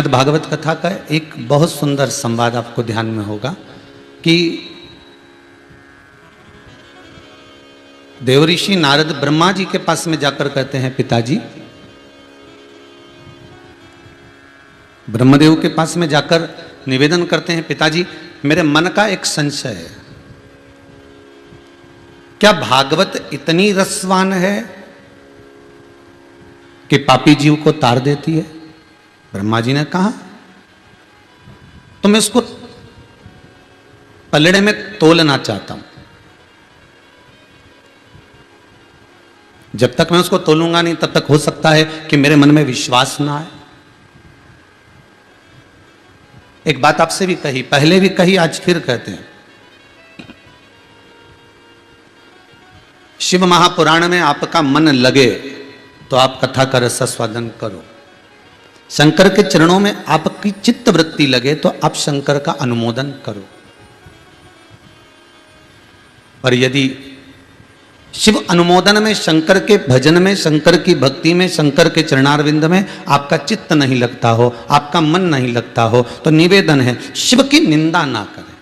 श्रीमद् भागवत कथा का एक बहुत सुंदर संवाद आपको ध्यान में होगा कि देवऋषि नारद ब्रह्मा जी के पास में जाकर कहते हैं, पिताजी, ब्रह्मदेव के पास में जाकर निवेदन करते हैं, पिताजी मेरे मन का एक संशय है, क्या भागवत इतनी रसवान है कि पापी जीव को तार देती है? ब्रह्मा जी ने कहा, तो मैं उसको पलड़े में तोलना चाहता हूं। जब तक मैं उसको तोलूंगा नहीं तब तक हो सकता है कि मेरे मन में विश्वास ना आए। एक बात आपसे भी कही, पहले भी कही, आज फिर कहते हैं। शिव महापुराण में आपका मन लगे तो आप कथा का रसास्वादन करो। शंकर के चरणों में आपकी चित्त वृत्ति लगे तो आप शंकर का अनुमोदन करो। पर यदि शिव अनुमोदन में, शंकर के भजन में, शंकर की भक्ति में, शंकर के चरणारविंद में आपका चित्त नहीं लगता हो, आपका मन नहीं लगता हो, तो निवेदन है शिव की निंदा ना करें।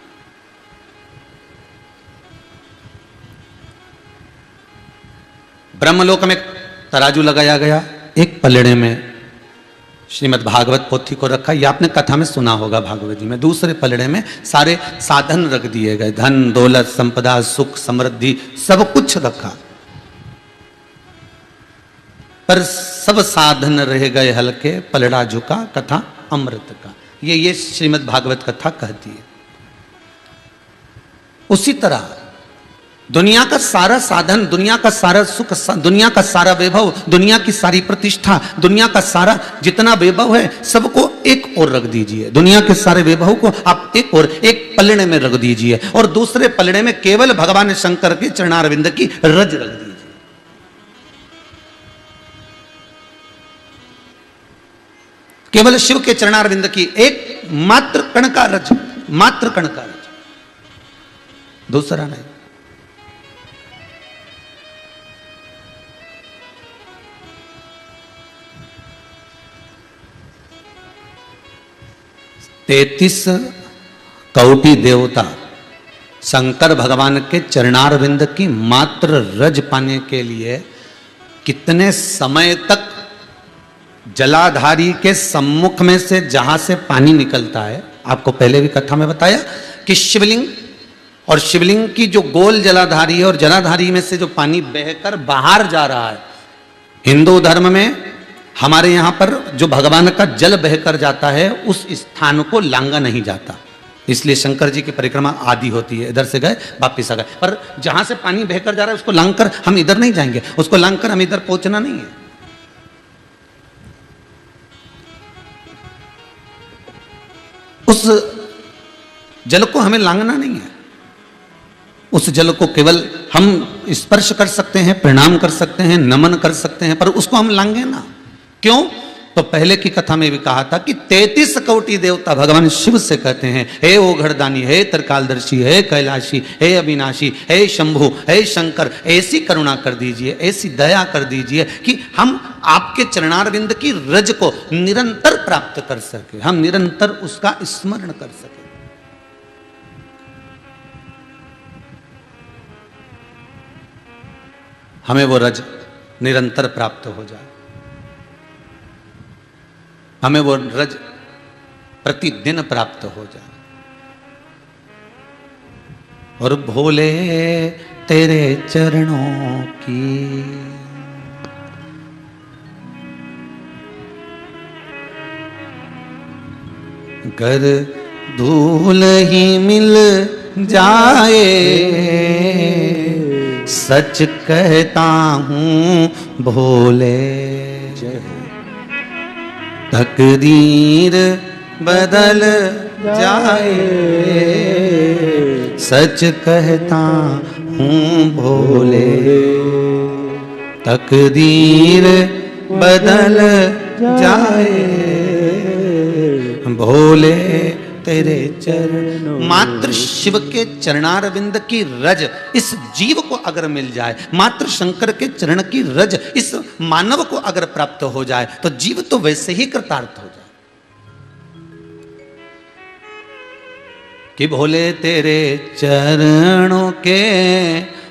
ब्रह्मलोक में तराजू लगाया गया, एक पलड़े में श्रीमद् भागवत पोथी को रखा, ये आपने कथा में सुना होगा भागवत जी में। दूसरे पलड़े में सारे साधन रख दिए गए, धन दौलत संपदा सुख समृद्धि सब कुछ रखा, पर सब साधन रह गए हल्के, पलड़ा झुका कथा अमृत का। ये श्रीमद् भागवत कथा कहती है। उसी तरह दुनिया का सारा साधन, दुनिया का सारा सुख, दुनिया का सारा वैभव, दुनिया की सारी प्रतिष्ठा, दुनिया का सारा जितना वैभव है सबको एक ओर रख दीजिए। दुनिया के सारे वैभव को आप एक ओर, एक पलड़े में रख दीजिए और दूसरे पलड़े में केवल भगवान शंकर के चरणारविंद की रज रख दीजिए। केवल शिव के चरणारविंद की एक मात्र कण का रज, मात्र कण का रज, दूसरा नहीं। तैतीस कौटि देवता शंकर भगवान के चरणारविंद की मात्र रज पाने के लिए कितने समय तक जलाधारी के सम्मुख में से, जहां से पानी निकलता है, आपको पहले भी कथा में बताया कि शिवलिंग और शिवलिंग की जो गोल जलाधारी है और जलाधारी में से जो पानी बहकर बाहर जा रहा है। हिंदू धर्म में हमारे यहां पर जो भगवान का जल बहकर जाता है उस स्थान को लांगा नहीं जाता, इसलिए शंकर जी की परिक्रमा आदि होती है। इधर से गए वापिस आ गए, पर जहां से पानी बहकर जा रहा है उसको लांघकर हम इधर नहीं जाएंगे, उसको लांघकर हम इधर पहुंचना नहीं है। उस जल को हमें लांघना नहीं है, उस जल को केवल हम स्पर्श कर सकते हैं, प्रणाम कर सकते हैं, नमन कर सकते हैं, पर उसको हम लांघे ना। क्यों? तो पहले की कथा में भी कहा था कि 33 कौटि देवता भगवान शिव से कहते हैं, हे ओघड़दानी, हे त्रिकालदर्शी, हे कैलाशी, हे अविनाशी, हे शंभु, हे शंकर, ऐसी करुणा कर दीजिए, ऐसी दया कर दीजिए कि हम आपके चरणारविंद की रज को निरंतर प्राप्त कर सके, हम निरंतर उसका स्मरण कर सके। हमें वो रज निरंतर प्राप्त हो जाए, हमें वो रज प्रतिदिन प्राप्त हो जाए। और भोले तेरे चरणों की कर धूल ही मिल जाए, सच कहता हूँ भोले, तकदीर बदल जाए, सच कहता हूँ भोले, तकदीर बदल जाए, भोले तेरे चरणों। मात्र शिव के चरणारविंद की रज इस जीव को अगर मिल जाए, मात्र शंकर के चरण की रज इस मानव को अगर प्राप्त हो जाए, तो जीव तो वैसे ही कृतार्थ हो जाए। कि भोले तेरे चरणों के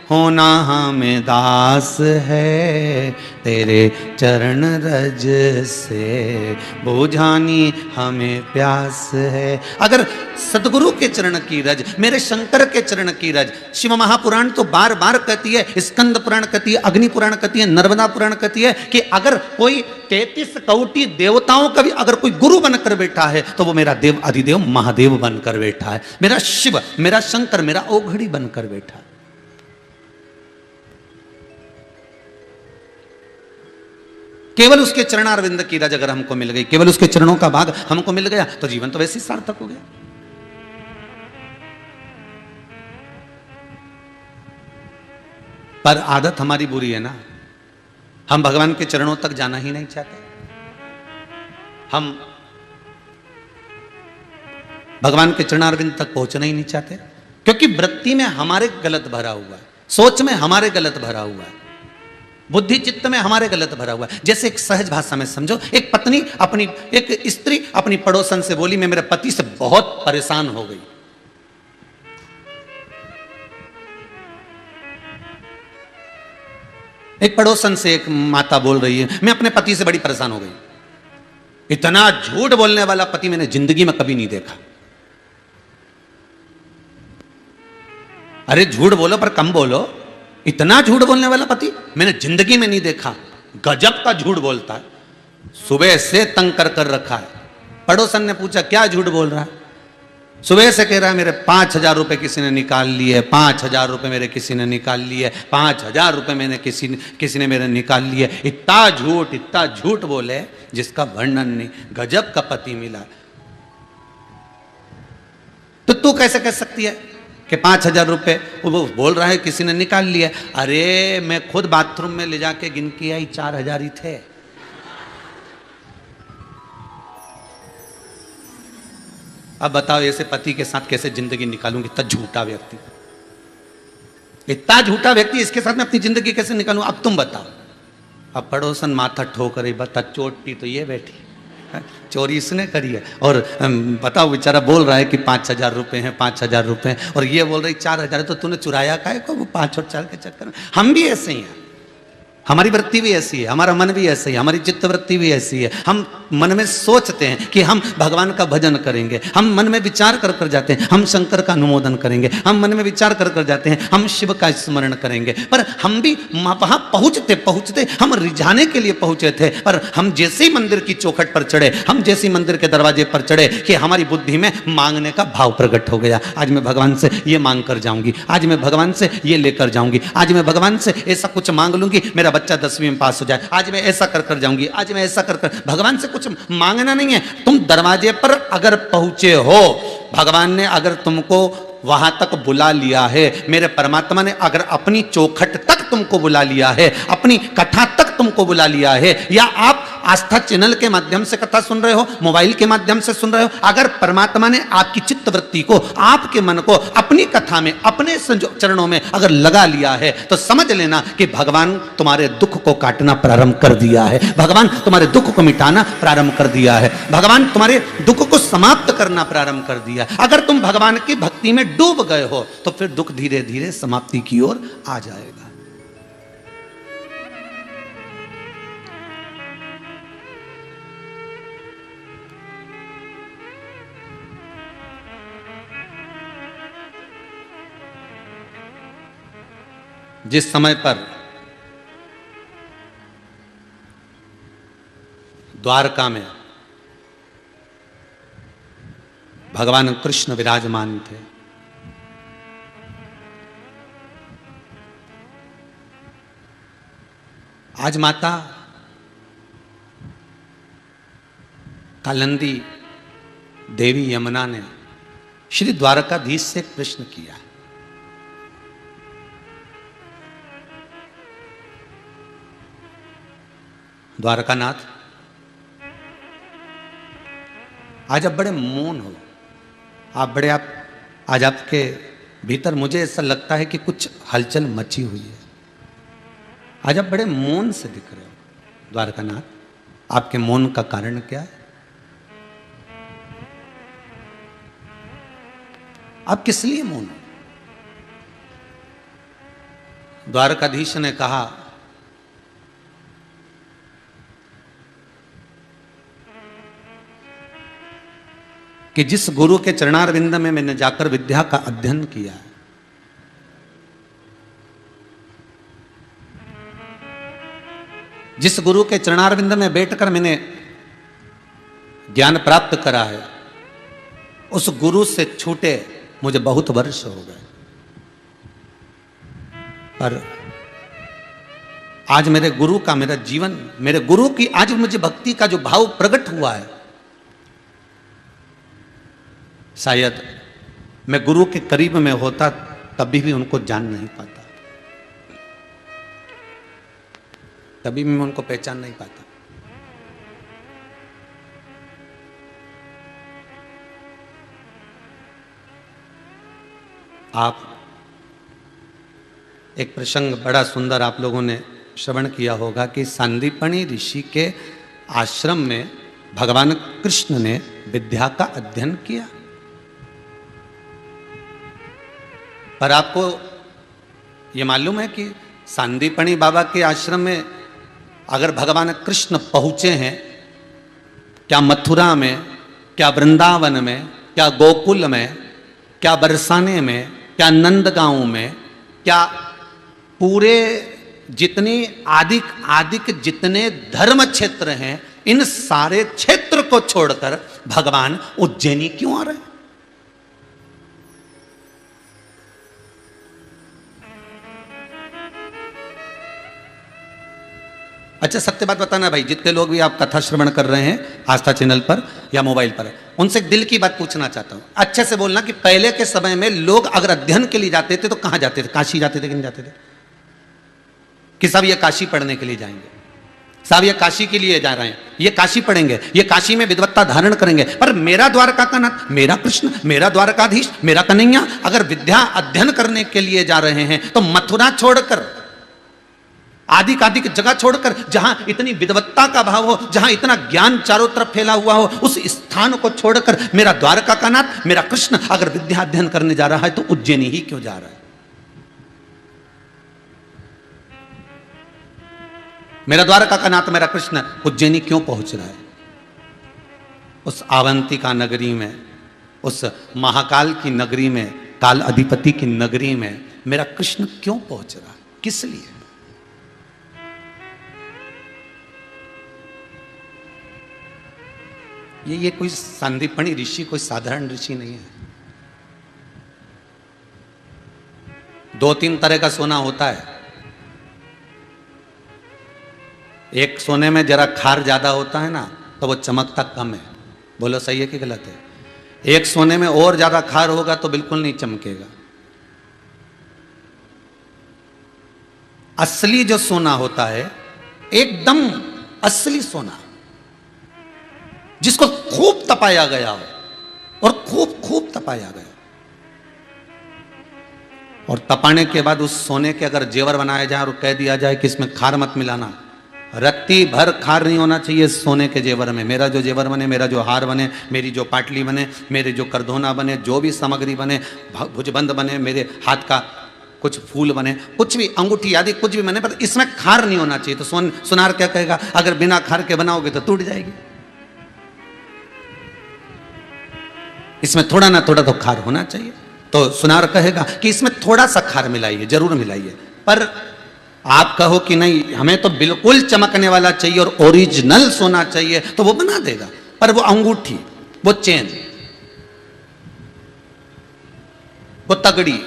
होना हमें दास है, तेरे चरण रज से बुझानी हमें प्यास है। अगर सदगुरु के चरण की रज, मेरे शंकर के चरण की रज, शिव महापुराण तो बार बार कहती है, स्कंद पुराण कहती है, अग्नि पुराण कहती है, नर्मदा पुराण कहती है कि अगर कोई 33 कौटि देवताओं का भी अगर कोई गुरु बनकर बैठा है तो वो मेरा देव अधिदेव महादेव बनकर बैठा है, मेरा शिव, मेरा शंकर, मेरा ओघड़ी बनकर बैठा है। केवल उसके चरणारविंद की रज अगर हमको मिल गई, केवल उसके चरणों का भाग हमको मिल गया तो जीवन तो वैसे ही सार्थक हो गया। पर आदत हमारी बुरी है ना, हम भगवान के चरणों तक जाना ही नहीं चाहते, हम भगवान के चरणारविंद तक पहुंचना ही नहीं चाहते, क्योंकि वृत्ति में हमारे गलत भरा हुआ है, सोच में हमारे गलत भरा हुआ है, बुद्धि चित्त में हमारे गलत भरा हुआ है। जैसे एक सहज भाषा में समझो, एक पत्नी अपनी, एक स्त्री अपनी पड़ोसन से बोली, मैं मेरे पति से बहुत परेशान हो गई। एक पड़ोसन से एक माता बोल रही है, मैं अपने पति से बड़ी परेशान हो गई। इतना झूठ बोलने वाला पति मैंने जिंदगी में कभी नहीं देखा। अरे झूठ बोलो पर कम बोलो, इतना झूठ बोलने वाला पति मैंने जिंदगी में नहीं देखा। गजब का झूठ बोलता है, सुबह से तंग कर कर रखा है। पड़ोसन ने पूछा क्या झूठ बोल रहा है? सुबह से कह रहा है मेरे 5,000 रुपए किसी ने निकाल लिए, 5,000 रुपए मेरे किसी ने निकाल लिए, 5,000 रुपए मैंने किसी ने मेरे निकाल लिए। इतना झूठ बोले जिसका वर्णन नहीं। गजब का पति मिला। तो तू कैसे कह सकती है कि 5,000 रुपए वो बोल रहा है किसी ने निकाल लिया? अरे मैं खुद बाथरूम में ले जाके गिन के आई, 4,000 ही थे। अब बताओ ऐसे पति के साथ कैसे जिंदगी निकालूंगी? इतना झूठा व्यक्ति, इतना झूठा व्यक्ति, इसके साथ मैं अपनी जिंदगी कैसे निकालूं? अब तुम बताओ। अब पड़ोसन माथा ठोक रही, बता चोटी तो ये बैठी, चोरी इसने करी है। और बताओ बेचारा बोल रहा है कि 5,000 रुपए हैं, 5,000 रुपए हैं, और ये बोल रही 4,000। तो तूने चुराया काहे को? वो 5 और 4 के चक्कर में। हम भी ऐसे ही हैं, हमारी वृत्ति भी ऐसी है, हमारा मन भी ऐसे ही, हमारी चित्त वृत्ति भी ऐसी है। हम मन में सोचते हैं कि हम भगवान का भजन करेंगे, हम मन में विचार कर कर जाते हैं हम शंकर का अनुमोदन करेंगे, हम मन में विचार कर कर जाते हैं हम शिव का स्मरण करेंगे। पर हम भी वहां पहुंचते पहुंचते हम रिझाने के लिए पहुंचे थे, पर हम जैसे ही मंदिर की चौखट पर चढ़े, हम जैसे ही मंदिर के दरवाजे पर चढ़े कि हमारी बुद्धि में मांगने का भाव प्रकट हो गया। आज मैं भगवान से ये मांग कर जाऊंगी, आज मैं भगवान से ये लेकर जाऊंगी, आज मैं भगवान से ऐसा कुछ मांग लूंगी मेरा बच्चा 10वीं में पास हो जाए, आज मैं ऐसा कर कर जाऊंगी, आज मैं ऐसा कर कर। भगवान से कुछ मांगना नहीं है। तुम दरवाजे पर अगर पहुंचे हो, भगवान ने अगर तुमको वहां तक बुला लिया है, मेरे परमात्मा ने अगर अपनी चौखट तक तुमको बुला लिया है, अपनी कथा तक तुमको बुला लिया है, या आप आस्था चैनल के माध्यम से कथा सुन रहे हो, मोबाइल के माध्यम से सुन रहे हो, अगर परमात्मा ने आपकी चित्त वृत्ति को, आपके मन को अपनी कथा में, अपने चरणों में अगर लगा लिया है, तो समझ लेना कि भगवान तुम्हारे दुख को काटना प्रारंभ कर दिया है, भगवान तुम्हारे दुख को मिटाना प्रारंभ कर दिया है, भगवान तुम्हारे दुख को समाप्त करना प्रारंभ कर दिया है। अगर तुम भगवान की भक्ति में डूब गए हो तो फिर दुख धीरे धीरे समाप्ति की ओर आ जाएगा। जिस समय पर द्वारका में भगवान कृष्ण विराजमान थे, आज माता कालिंदी देवी यमुना ने श्री द्वारकाधीश से प्रश्न किया, द्वारकानाथ आज आप बड़े मौन हो, आप बड़े आज आपके भीतर मुझे ऐसा लगता है कि कुछ हलचल मची हुई है, आज आप बड़े मौन से दिख रहे हो। द्वारकानाथ, आपके मौन का कारण क्या है? अब किस लिए मौन? द्वारकाधीश ने कहा कि जिस गुरु के चरणारविंद में मैंने जाकर विद्या का अध्ययन किया है, जिस गुरु के चरणारविंद में बैठकर मैंने ज्ञान प्राप्त करा है, उस गुरु से छूटे मुझे बहुत वर्ष हो गए। पर आज मेरे गुरु का, मेरा जीवन, मेरे गुरु की आज मुझे भक्ति का जो भाव प्रकट हुआ है, शायद मैं गुरु के करीब में होता तभी भी उनको जान नहीं पाता, तभी भी मैं उनको पहचान नहीं पाता। आप एक प्रसंग बड़ा सुंदर आप लोगों ने श्रवण किया होगा कि सांदीपनी ऋषि के आश्रम में भगवान कृष्ण ने विद्या का अध्ययन किया। पर आपको ये मालूम है कि सांदीपनी बाबा के आश्रम में अगर भगवान कृष्ण पहुंचे हैं, क्या मथुरा में, क्या वृंदावन में, क्या गोकुल में, क्या बरसाने में, क्या नंदगांव में, क्या पूरे जितनी आदिक जितने धर्म क्षेत्र हैं, इन सारे क्षेत्र को छोड़कर भगवान उज्जैनी क्यों आ रहे हैं? अच्छा सत्य बात बताना भाई, जितने लोग भी आप कथा श्रवण कर रहे हैं आस्था चैनल पर या मोबाइल पर, उनसे दिल की बात पूछना चाहता हूं। अच्छे से बोलना कि पहले के समय में लोग अगर अध्ययन के लिए जाते थे तो कहां जाते थे? काशी जाते थे कि नहीं जाते थे? कि सब ये काशी पढ़ने के लिए जाएंगे, सब ये काशी के लिए जा रहे हैं, ये काशी पढ़ेंगे, ये काशी में विद्वत्ता धारण करेंगे। पर मेरा द्वारका का नाथ, मेरा कृष्ण, मेरा द्वारकाधीश, मेरा कन्हैया अगर विद्या अध्ययन करने के लिए जा रहे हैं तो मथुरा छोड़कर, आदि जगह छोड़कर, जहां इतनी विद्वत्ता का भाव हो, जहां इतना ज्ञान चारों तरफ फैला हुआ हो, उस स्थान को छोड़कर मेरा द्वारका का नाथ, मेरा कृष्ण अगर विद्या अध्ययन करने जा रहा है तो उज्जैनी ही क्यों जा रहा है? मेरा द्वारका का नाथ, मेरा कृष्ण उज्जैनी क्यों पहुंच रहा है? उस अवंतिका नगरी में, उस महाकाल की नगरी में, काल अधिपति की नगरी में मेरा कृष्ण क्यों पहुंच रहा है? किस लिए? ये कोई सांदीपनी ऋषि कोई साधारण ऋषि नहीं है। 2-3 तरह का सोना होता है। एक सोने में जरा खार ज्यादा होता है ना तो वो चमकता कम है। बोलो सही है कि गलत है? एक सोने में और ज्यादा खार होगा तो बिल्कुल नहीं चमकेगा। असली जो सोना होता है, एकदम असली सोना, जिसको खूब तपाया गया हो, और खूब तपाया गया, और तपाने के बाद उस सोने के अगर जेवर बनाया जाए और कह दिया जाए कि इसमें खार मत मिलाना, रत्ती भर खार नहीं होना चाहिए सोने के जेवर में। मेरा जो जेवर बने, मेरा जो हार बने, मेरी जो पाटली बने, मेरे जो करधोना बने, जो भी सामग्री बने, भुजबंद बने, मेरे हाथ का कुछ फूल बने, कुछ भी अंगूठी आदि कुछ भी बने, पर इसमें खार नहीं होना चाहिए। तो सुनार क्या कहेगा? अगर बिना खार के बनाओगे तो टूट जाएगी। इसमें थोड़ा ना थोड़ा तो खार होना चाहिए। तो सुनार कहेगा कि इसमें थोड़ा सा खार मिलाइए, जरूर मिलाइए। पर आप कहो कि नहीं, हमें तो बिल्कुल चमकने वाला चाहिए और ओरिजिनल सोना चाहिए, तो वो बना देगा। पर वो अंगूठी, वो चेन, वो तगड़ी,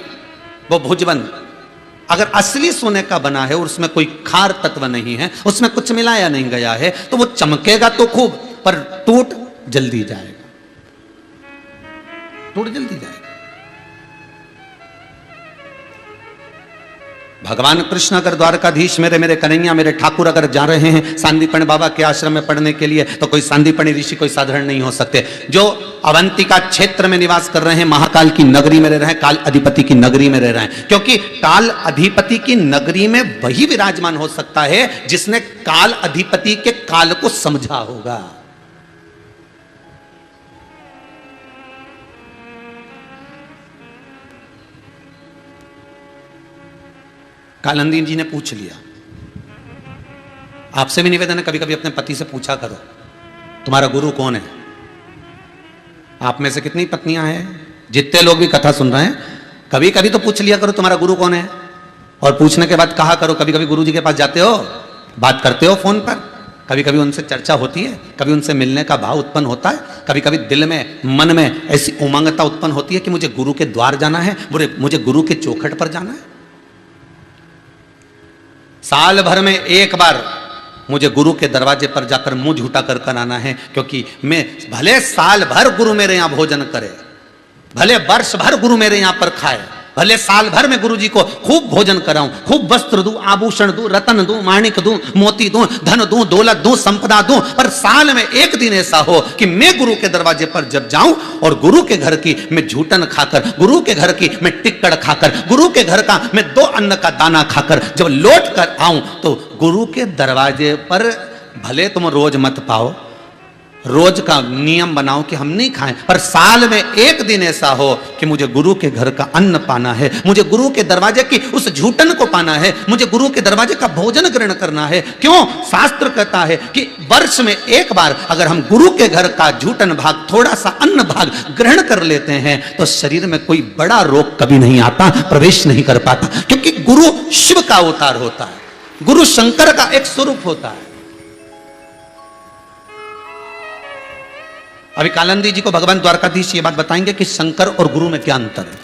वो भुजबंद अगर असली सोने का बना है और उसमें कोई खार तत्व नहीं है, उसमें कुछ मिलाया नहीं गया है, तो वो चमकेगा तो खूब, पर टूट जल्दी जाएगा, टूट जल्दी जाएगा। भगवान कृष्ण अगर द्वारकाधीश, मेरे कन्हैया, मेरे ठाकुर अगर जा रहे हैं सांदीपनि बाबा के आश्रम में पढ़ने के लिए, तो कोई सांदीपनि ऋषि कोई साधारण नहीं हो सकते। जो अवंतिका क्षेत्र में निवास कर रहे हैं, महाकाल की नगरी में रह रहे हैं, काल अधिपति की नगरी में रह रहे हैं, क्योंकि काल अधिपति की नगरी में वही विराजमान हो सकता है जिसने काल अधिपति के काल को समझा होगा। कालिंदी जी ने पूछ लिया। आपसे भी निवेदन है, कभी कभी अपने पति से पूछा करो तुम्हारा गुरु कौन है। आप में से कितनी पत्नियां हैं, जितने लोग भी कथा सुन रहे हैं, कभी कभी तो पूछ लिया करो तुम्हारा गुरु कौन है। और पूछने के बाद कहा करो, कभी कभी गुरु जी के पास जाते हो, बात करते हो फोन पर, कभी कभी उनसे चर्चा होती है, कभी उनसे मिलने का भाव उत्पन्न होता है, कभी कभी दिल में मन में ऐसी उमंगता उत्पन्न होती है कि मुझे गुरु के द्वार जाना है, मुझे गुरु के चौखट पर जाना है। साल भर में एक बार मुझे गुरु के दरवाजे पर जाकर मुंह झूठा कर आना है, क्योंकि मैं भले साल भर गुरु मेरे यहां भोजन करे, भले वर्ष भर गुरु मेरे यहां पर खाए, भले साल भर में गुरु जी को खूब भोजन कराऊं, खूब वस्त्र दूं, आभूषण दूं, रतन दूं, माणिक दूं, मोती दूं, धन दूं, दौलत दूं, संपदा दूं, पर साल में एक दिन ऐसा हो कि मैं गुरु के दरवाजे पर जब जाऊं और गुरु के घर की मैं झूठन खाकर, गुरु के घर की मैं टिक्कड़ खाकर, गुरु के घर का मैं 2 अन्न का दाना खाकर जब लौट कर आऊं, तो गुरु के दरवाजे पर भले तुम रोज मत पाओ, रोज का नियम बनाओ कि हम नहीं खाएं, पर साल में एक दिन ऐसा हो कि मुझे गुरु के घर का अन्न पाना है, मुझे गुरु के दरवाजे की उस झूठन को पाना है, मुझे गुरु के दरवाजे का भोजन ग्रहण करना है। क्यों? शास्त्र कहता है कि वर्ष में एक बार अगर हम गुरु के घर का झूठन भाग, थोड़ा सा अन्न भाग ग्रहण कर लेते हैं तो शरीर में कोई बड़ा रोग कभी नहीं आता, प्रवेश नहीं कर पाता, क्योंकि गुरु शिव का अवतार होता है, गुरु शंकर का एक स्वरूप होता है। अभी कालिंदी जी को भगवान द्वारकाधीश ये बात बताएंगे कि शंकर और गुरु में क्या अंतर है।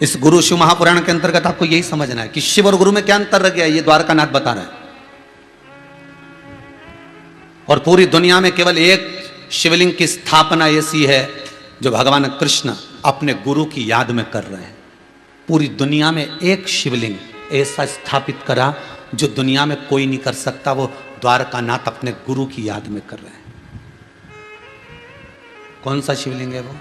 इस गुरु शिव महापुराण के अंतर्गत आपको यही समझना है कि शिव और गुरु में क्या अंतर रह गया, ये द्वारकानाथ बता रहा है। और पूरी दुनिया में केवल एक शिवलिंग की स्थापना ऐसी है जो भगवान कृष्ण अपने गुरु की याद में कर रहे हैं। पूरी दुनिया में एक शिवलिंग ऐसा स्थापित करा जो दुनिया में कोई नहीं कर सकता, वो द्वारकानाथ अपने गुरु की याद में कर रहे हैं। कौन सा शिवलिंग है वो?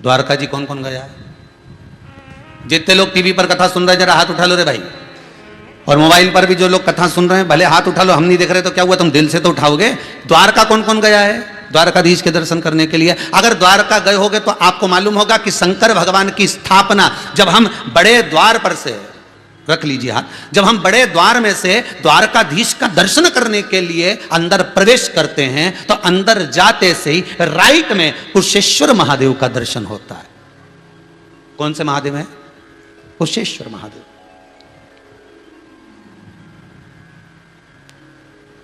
द्वारका जी कौन कौन गया है? जितने लोग टीवी पर कथा सुन रहे हैं जरा हाथ उठा लो रे भाई। और मोबाइल पर भी जो लोग कथा सुन रहे हैं भले हाथ उठा लो, हम नहीं देख रहे तो क्या हुआ, तुम दिल से तो उठाओगे। द्वारका कौन कौन गया है द्वारकाधीश के दर्शन करने के लिए? अगर द्वारका गए होगे तो आपको मालूम होगा कि शंकर भगवान की स्थापना जब हम बड़े द्वार पर से, रख लीजिए हाथ, जब हम बड़े द्वार में से द्वारकाधीश का दर्शन करने के लिए अंदर प्रवेश करते हैं तो अंदर जाते से ही राइट में कुशेश्वर महादेव का दर्शन होता है। कौन से महादेव है? कुशेश्वर महादेव।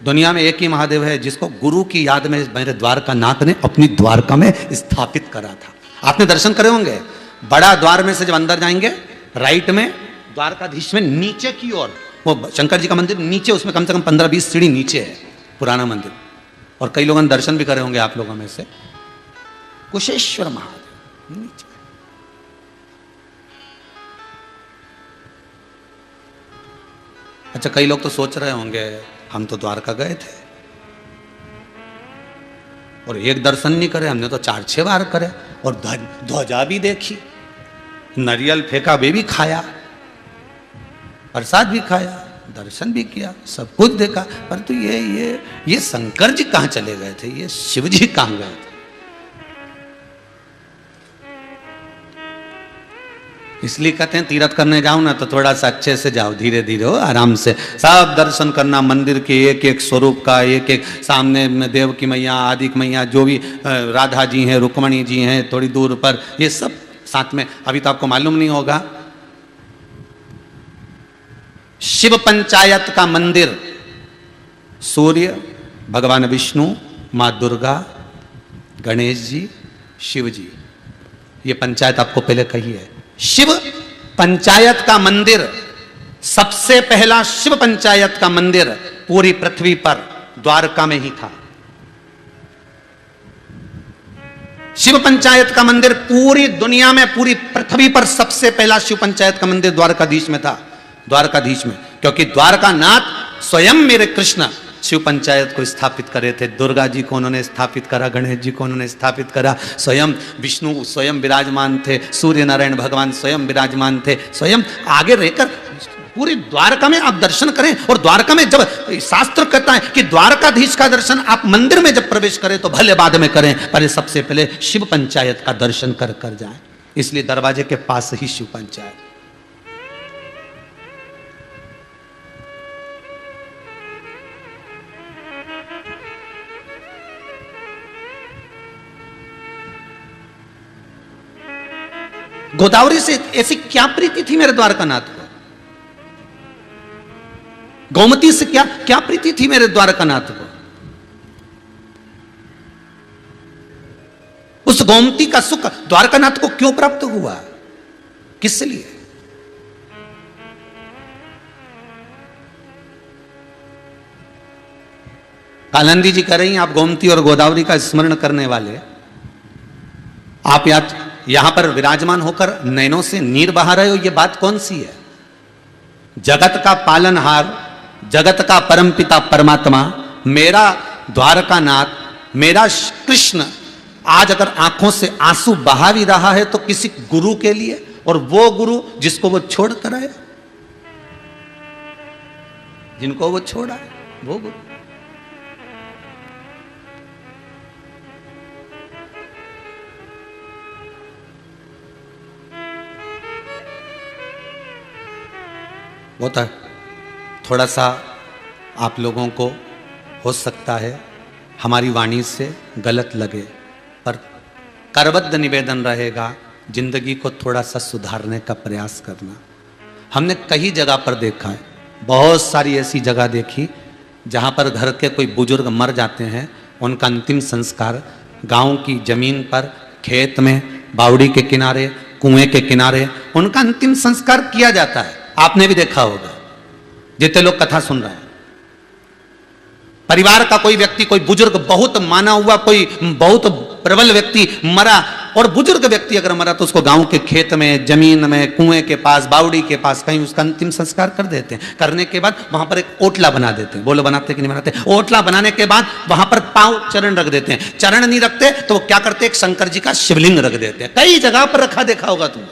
दुनिया में एक ही महादेव है जिसको गुरु की याद में मेरे द्वारकानाथ ने अपनी द्वारका में स्थापित करा था। आपने दर्शन करे होंगे, बड़ा द्वार में से जब अंदर जाएंगे राइट में द्वारकाधीश में नीचे की ओर वो शंकर जी का मंदिर नीचे, उसमें कम से कम 15-20 सीढ़ी नीचे है पुराना मंदिर। और कई लोगों ने दर्शन भी करे होंगे आप लोगों में से। कुशेश्वर महादेव नीचे। अच्छा, कई लोग तो सोच रहे होंगे हम तो द्वारका गए थे और एक दर्शन नहीं करे, हमने तो 4-6 बार करे और ध्वजा भी देखी, नारियल फेंका वे भी खाया, प्रसाद भी खाया, दर्शन भी किया, सब कुछ देखा, परंतु ये शंकर जी कहाँ चले गए थे, ये शिव जी कहाँ गए थे? इसलिए कहते हैं तीर्थ करने जाओ ना तो थोड़ा सा अच्छे से जाओ, धीरे धीरे हो, आराम से सब दर्शन करना, मंदिर के एक एक स्वरूप का, एक एक सामने में देव की मैया, आदिक मैया, जो भी राधा जी हैं, रुक्मणी जी हैं थोड़ी दूर पर, ये सब साथ में। अभी तो आपको मालूम नहीं होगा, शिव पंचायत का मंदिर, सूर्य, भगवान विष्णु, माँ दुर्गा, गणेश जी, शिव जी, ये पंचायत आपको पहले कही है। शिव पंचायत का मंदिर, सबसे पहला शिव पंचायत का मंदिर पूरी पृथ्वी पर द्वारका में ही था। शिव पंचायत का मंदिर पूरी दुनिया में, पूरी पृथ्वी पर सबसे पहला शिव पंचायत का मंदिर द्वारकाधीश में था। द्वारकाधीश में, क्योंकि द्वारकानाथ स्वयं मेरे कृष्ण शिव पंचायत को स्थापित करे थे। दुर्गा जी को उन्होंने स्थापित करा, गणेश जी को उन्होंने स्थापित करा, स्वयं विष्णु स्वयं विराजमान थे, सूर्य नारायण भगवान स्वयं विराजमान थे, स्वयं आगे रहकर पूरी द्वारका में आप दर्शन करें। और द्वारका में जब शास्त्र कहता है कि द्वारकाधीश का दर्शन आप मंदिर में जब प्रवेश करें तो भले बाद में करें, पर सबसे पहले शिव पंचायत का दर्शन कर जाएं। इसलिए दरवाजे के पास ही शिव पंचायत। गोदावरी से ऐसी क्या प्रीति थी मेरे द्वारकानाथ को? गोमती से क्या क्या प्रीति थी मेरे द्वारकानाथ को? उस गोमती का सुख द्वारकानाथ को क्यों प्राप्त हुआ? किस लिए? कालंदी जी कह रही हैं, आप गोमती और गोदावरी का स्मरण करने वाले, आप यहां पर विराजमान होकर नैनों से नीर बहा रहे हो, यह बात कौन सी है? जगत का पालनहार, जगत का परमपिता परमात्मा, मेरा द्वारकानाथ, मेरा कृष्ण आज अगर आंखों से आंसू बहा भी रहा है तो किसी गुरु के लिए, और वो गुरु जिसको वो छोड़ कर आया, जिनको वो छोड़ा है वो गुरु। होता है थोड़ा सा आप लोगों को हो सकता है हमारी वाणी से गलत लगे, पर करबद्ध निवेदन रहेगा जिंदगी को थोड़ा सा सुधारने का प्रयास करना। हमने कई जगह पर देखा है, बहुत सारी ऐसी जगह देखी जहाँ पर घर के कोई बुजुर्ग मर जाते हैं, उनका अंतिम संस्कार गांव की जमीन पर, खेत में, बावड़ी के किनारे, कुएं के किनारे उनका अंतिम संस्कार किया जाता है। आपने भी देखा होगा जितने लोग कथा सुन रहे हैं। परिवार का कोई व्यक्ति, कोई बुजुर्ग, बहुत माना हुआ कोई बहुत प्रबल व्यक्ति मरा, और बुजुर्ग व्यक्ति अगर मरा तो उसको गांव के खेत में, जमीन में, कुएं के पास, बावड़ी के पास कहीं उसका अंतिम संस्कार कर देते हैं। करने के बाद वहां पर एक ओटला बना देते हैं। बोलो बनाते कि नहीं बनाते? ओटला बनाने के बाद वहां पर पांव चरण रख देते हैं। चरण नहीं रखते तो क्या करते, एक शंकर जी का शिवलिंग रख देते हैं। कई जगह पर रखा देखा होगा तुम।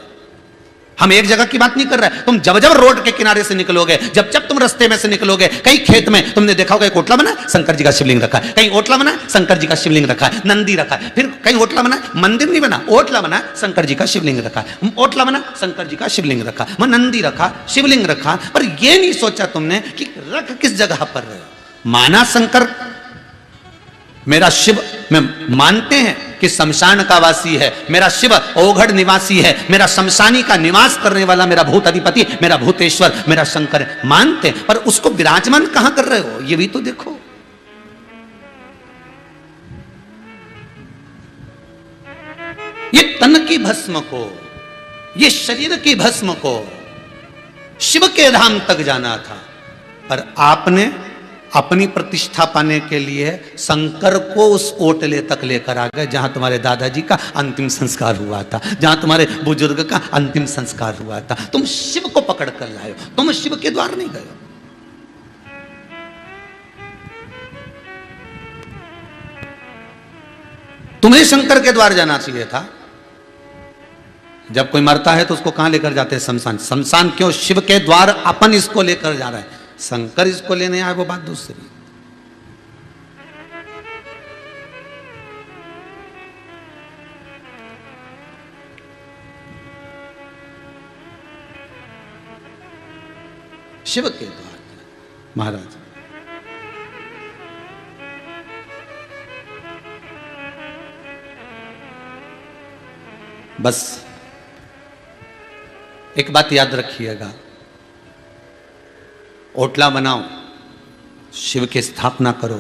हम एक जगह की बात नहीं कर रहे। तुम जब जब रोड के किनारे से निकलोगे, जब जब तुम रास्ते में से निकलोगे, कहीं खेत में तुमने देखा होगा एक ओटला बना, शंकर जी का शिवलिंग रखा है। कहीं ओटला बना, शंकर जी का शिवलिंग रखा है, नंदी रखा है। फिर कहीं ओटला बना, मंदिर नहीं बना, ओटला बना, शंकर जी का शिवलिंग रखा है। ओटला बना, शंकर जी का शिवलिंग रखा, नंदी रखा, शिवलिंग रखा, पर यह नहीं सोचा तुमने कि रख किस जगह पर रहे। माना शंकर मेरा शिव में मानते हैं कि शमशान का वासी है, मेरा शिव ओघड़ निवासी है, मेरा शमशानी का निवास करने वाला मेरा भूत अधिपति, मेरा भूतेश्वर, मेरा शंकर है, मानते हैं, पर उसको विराजमान कहां कर रहे हो ये भी तो देखो। ये तन की भस्म को, ये शरीर की भस्म को शिव के धाम तक जाना था, पर आपने अपनी प्रतिष्ठा पाने के लिए शंकर को उस ओटले तक लेकर आ गए जहां तुम्हारे दादाजी का अंतिम संस्कार हुआ था, जहां तुम्हारे बुजुर्ग का अंतिम संस्कार हुआ था। तुम शिव को पकड़ कर लाए हो, तुम शिव के द्वार नहीं गए हो। तुम्हें शंकर के द्वार जाना चाहिए था। जब कोई मरता है तो उसको कहां लेकर जाते हैं? शमशान। शमशान क्यों? शिव के द्वार अपन इसको लेकर जा रहा है, शंकर इसको लेने आए वो बात दूसरी। शिव के द्वार महाराज। बस एक बात याद रखिएगा, ओटला बनाओ, शिव की स्थापना करो,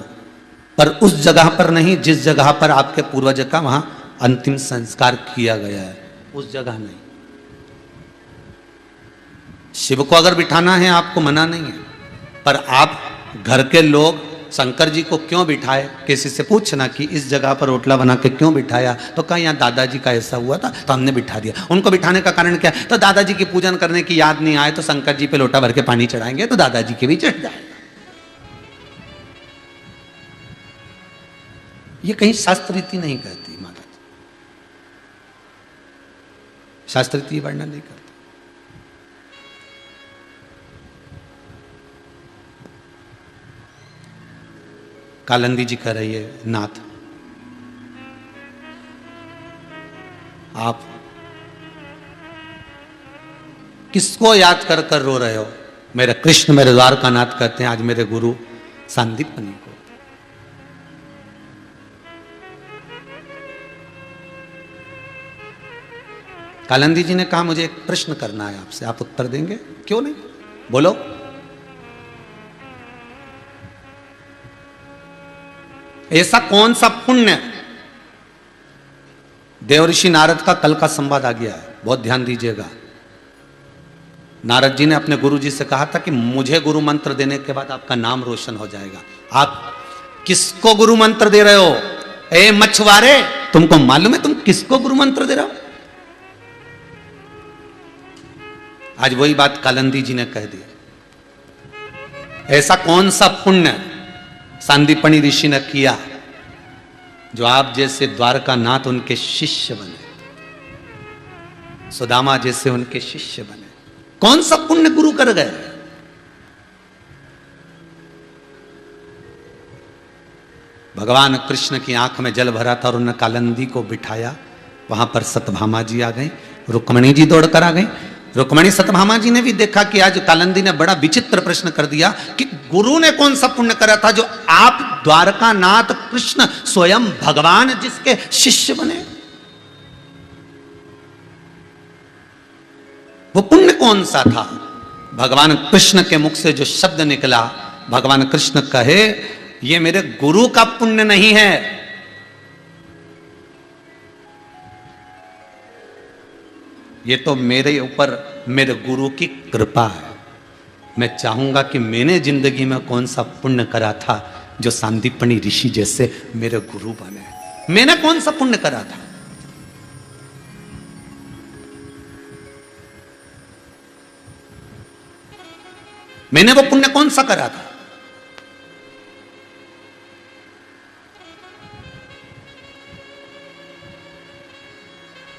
पर उस जगह पर नहीं जिस जगह पर आपके पूर्वज का वहां अंतिम संस्कार किया गया है, उस जगह नहीं। शिव को अगर बिठाना है आपको मना नहीं है, पर आप घर के लोग शंकर जी को क्यों बिठाए? किसी से पूछना कि इस जगह पर ओटला बना के क्यों बिठाया, तो कहा यहाँ दादाजी का ऐसा हुआ था तो हमने बिठा दिया। उनको बिठाने का कारण क्या है? तो दादाजी की पूजन करने की याद नहीं आए तो शंकर जी पे लोटा भर के पानी चढ़ाएंगे तो दादाजी के भी चढ़ जाएगा। ये कहीं शास्त्र रीति नहीं कहती महाराज, शास्त्र रीति वर्णन नहीं करती। कालंदी जी कह रही है, नाथ आप किसको याद कर कर रो रहे हो? मेरे कृष्ण मेरे द्वारकानाथ कहते हैं आज मेरे गुरु सांदीपनि को। कालंदी जी ने कहा मुझे एक प्रश्न करना है आपसे, आप उत्तर देंगे? क्यों नहीं, बोलो। ऐसा कौन सा पुण्य, देवऋषि नारद का कल का संवाद आ गया है, बहुत ध्यान दीजिएगा। नारद जी ने अपने गुरु जी से कहा था कि मुझे गुरु मंत्र देने के बाद आपका नाम रोशन हो जाएगा। आप किसको गुरु मंत्र दे रहे हो? ए मछुआरे, तुमको मालूम है तुम किसको गुरु मंत्र दे रहे हो? आज वही बात कालंदी जी ने कह दी। ऐसा कौन सा पुण्य सांदीपनि ऋषि ने किया जो आप जैसे द्वारकानाथ उनके शिष्य बने, सुदामा जैसे उनके शिष्य बने? कौन सा पुण्य गुरु कर गए? भगवान कृष्ण की आंख में जल भरा था और उन्होंने कालंदी को बिठाया। वहां पर सत्यभामा जी आ गई, रुक्मणी जी दौड़कर आ गई। रुक्मणी सत्यभामा जी ने भी देखा कि आज कालंदी ने बड़ा विचित्र प्रश्न कर दिया कि गुरु ने कौन सा पुण्य करा था जो आप द्वारकानाथ कृष्ण स्वयं भगवान जिसके शिष्य बने? वो पुण्य कौन सा था? भगवान कृष्ण के मुख से जो शब्द निकला, भगवान कृष्ण कहे ये मेरे गुरु का पुण्य नहीं है, ये तो मेरे ऊपर मेरे गुरु की कृपा है। मैं चाहूंगा कि मैंने जिंदगी में कौन सा पुण्य करा था जो सांदीपनि ऋषि जैसे मेरे गुरु बने। मैंने कौन सा पुण्य करा था? मैंने वो पुण्य कौन सा करा था?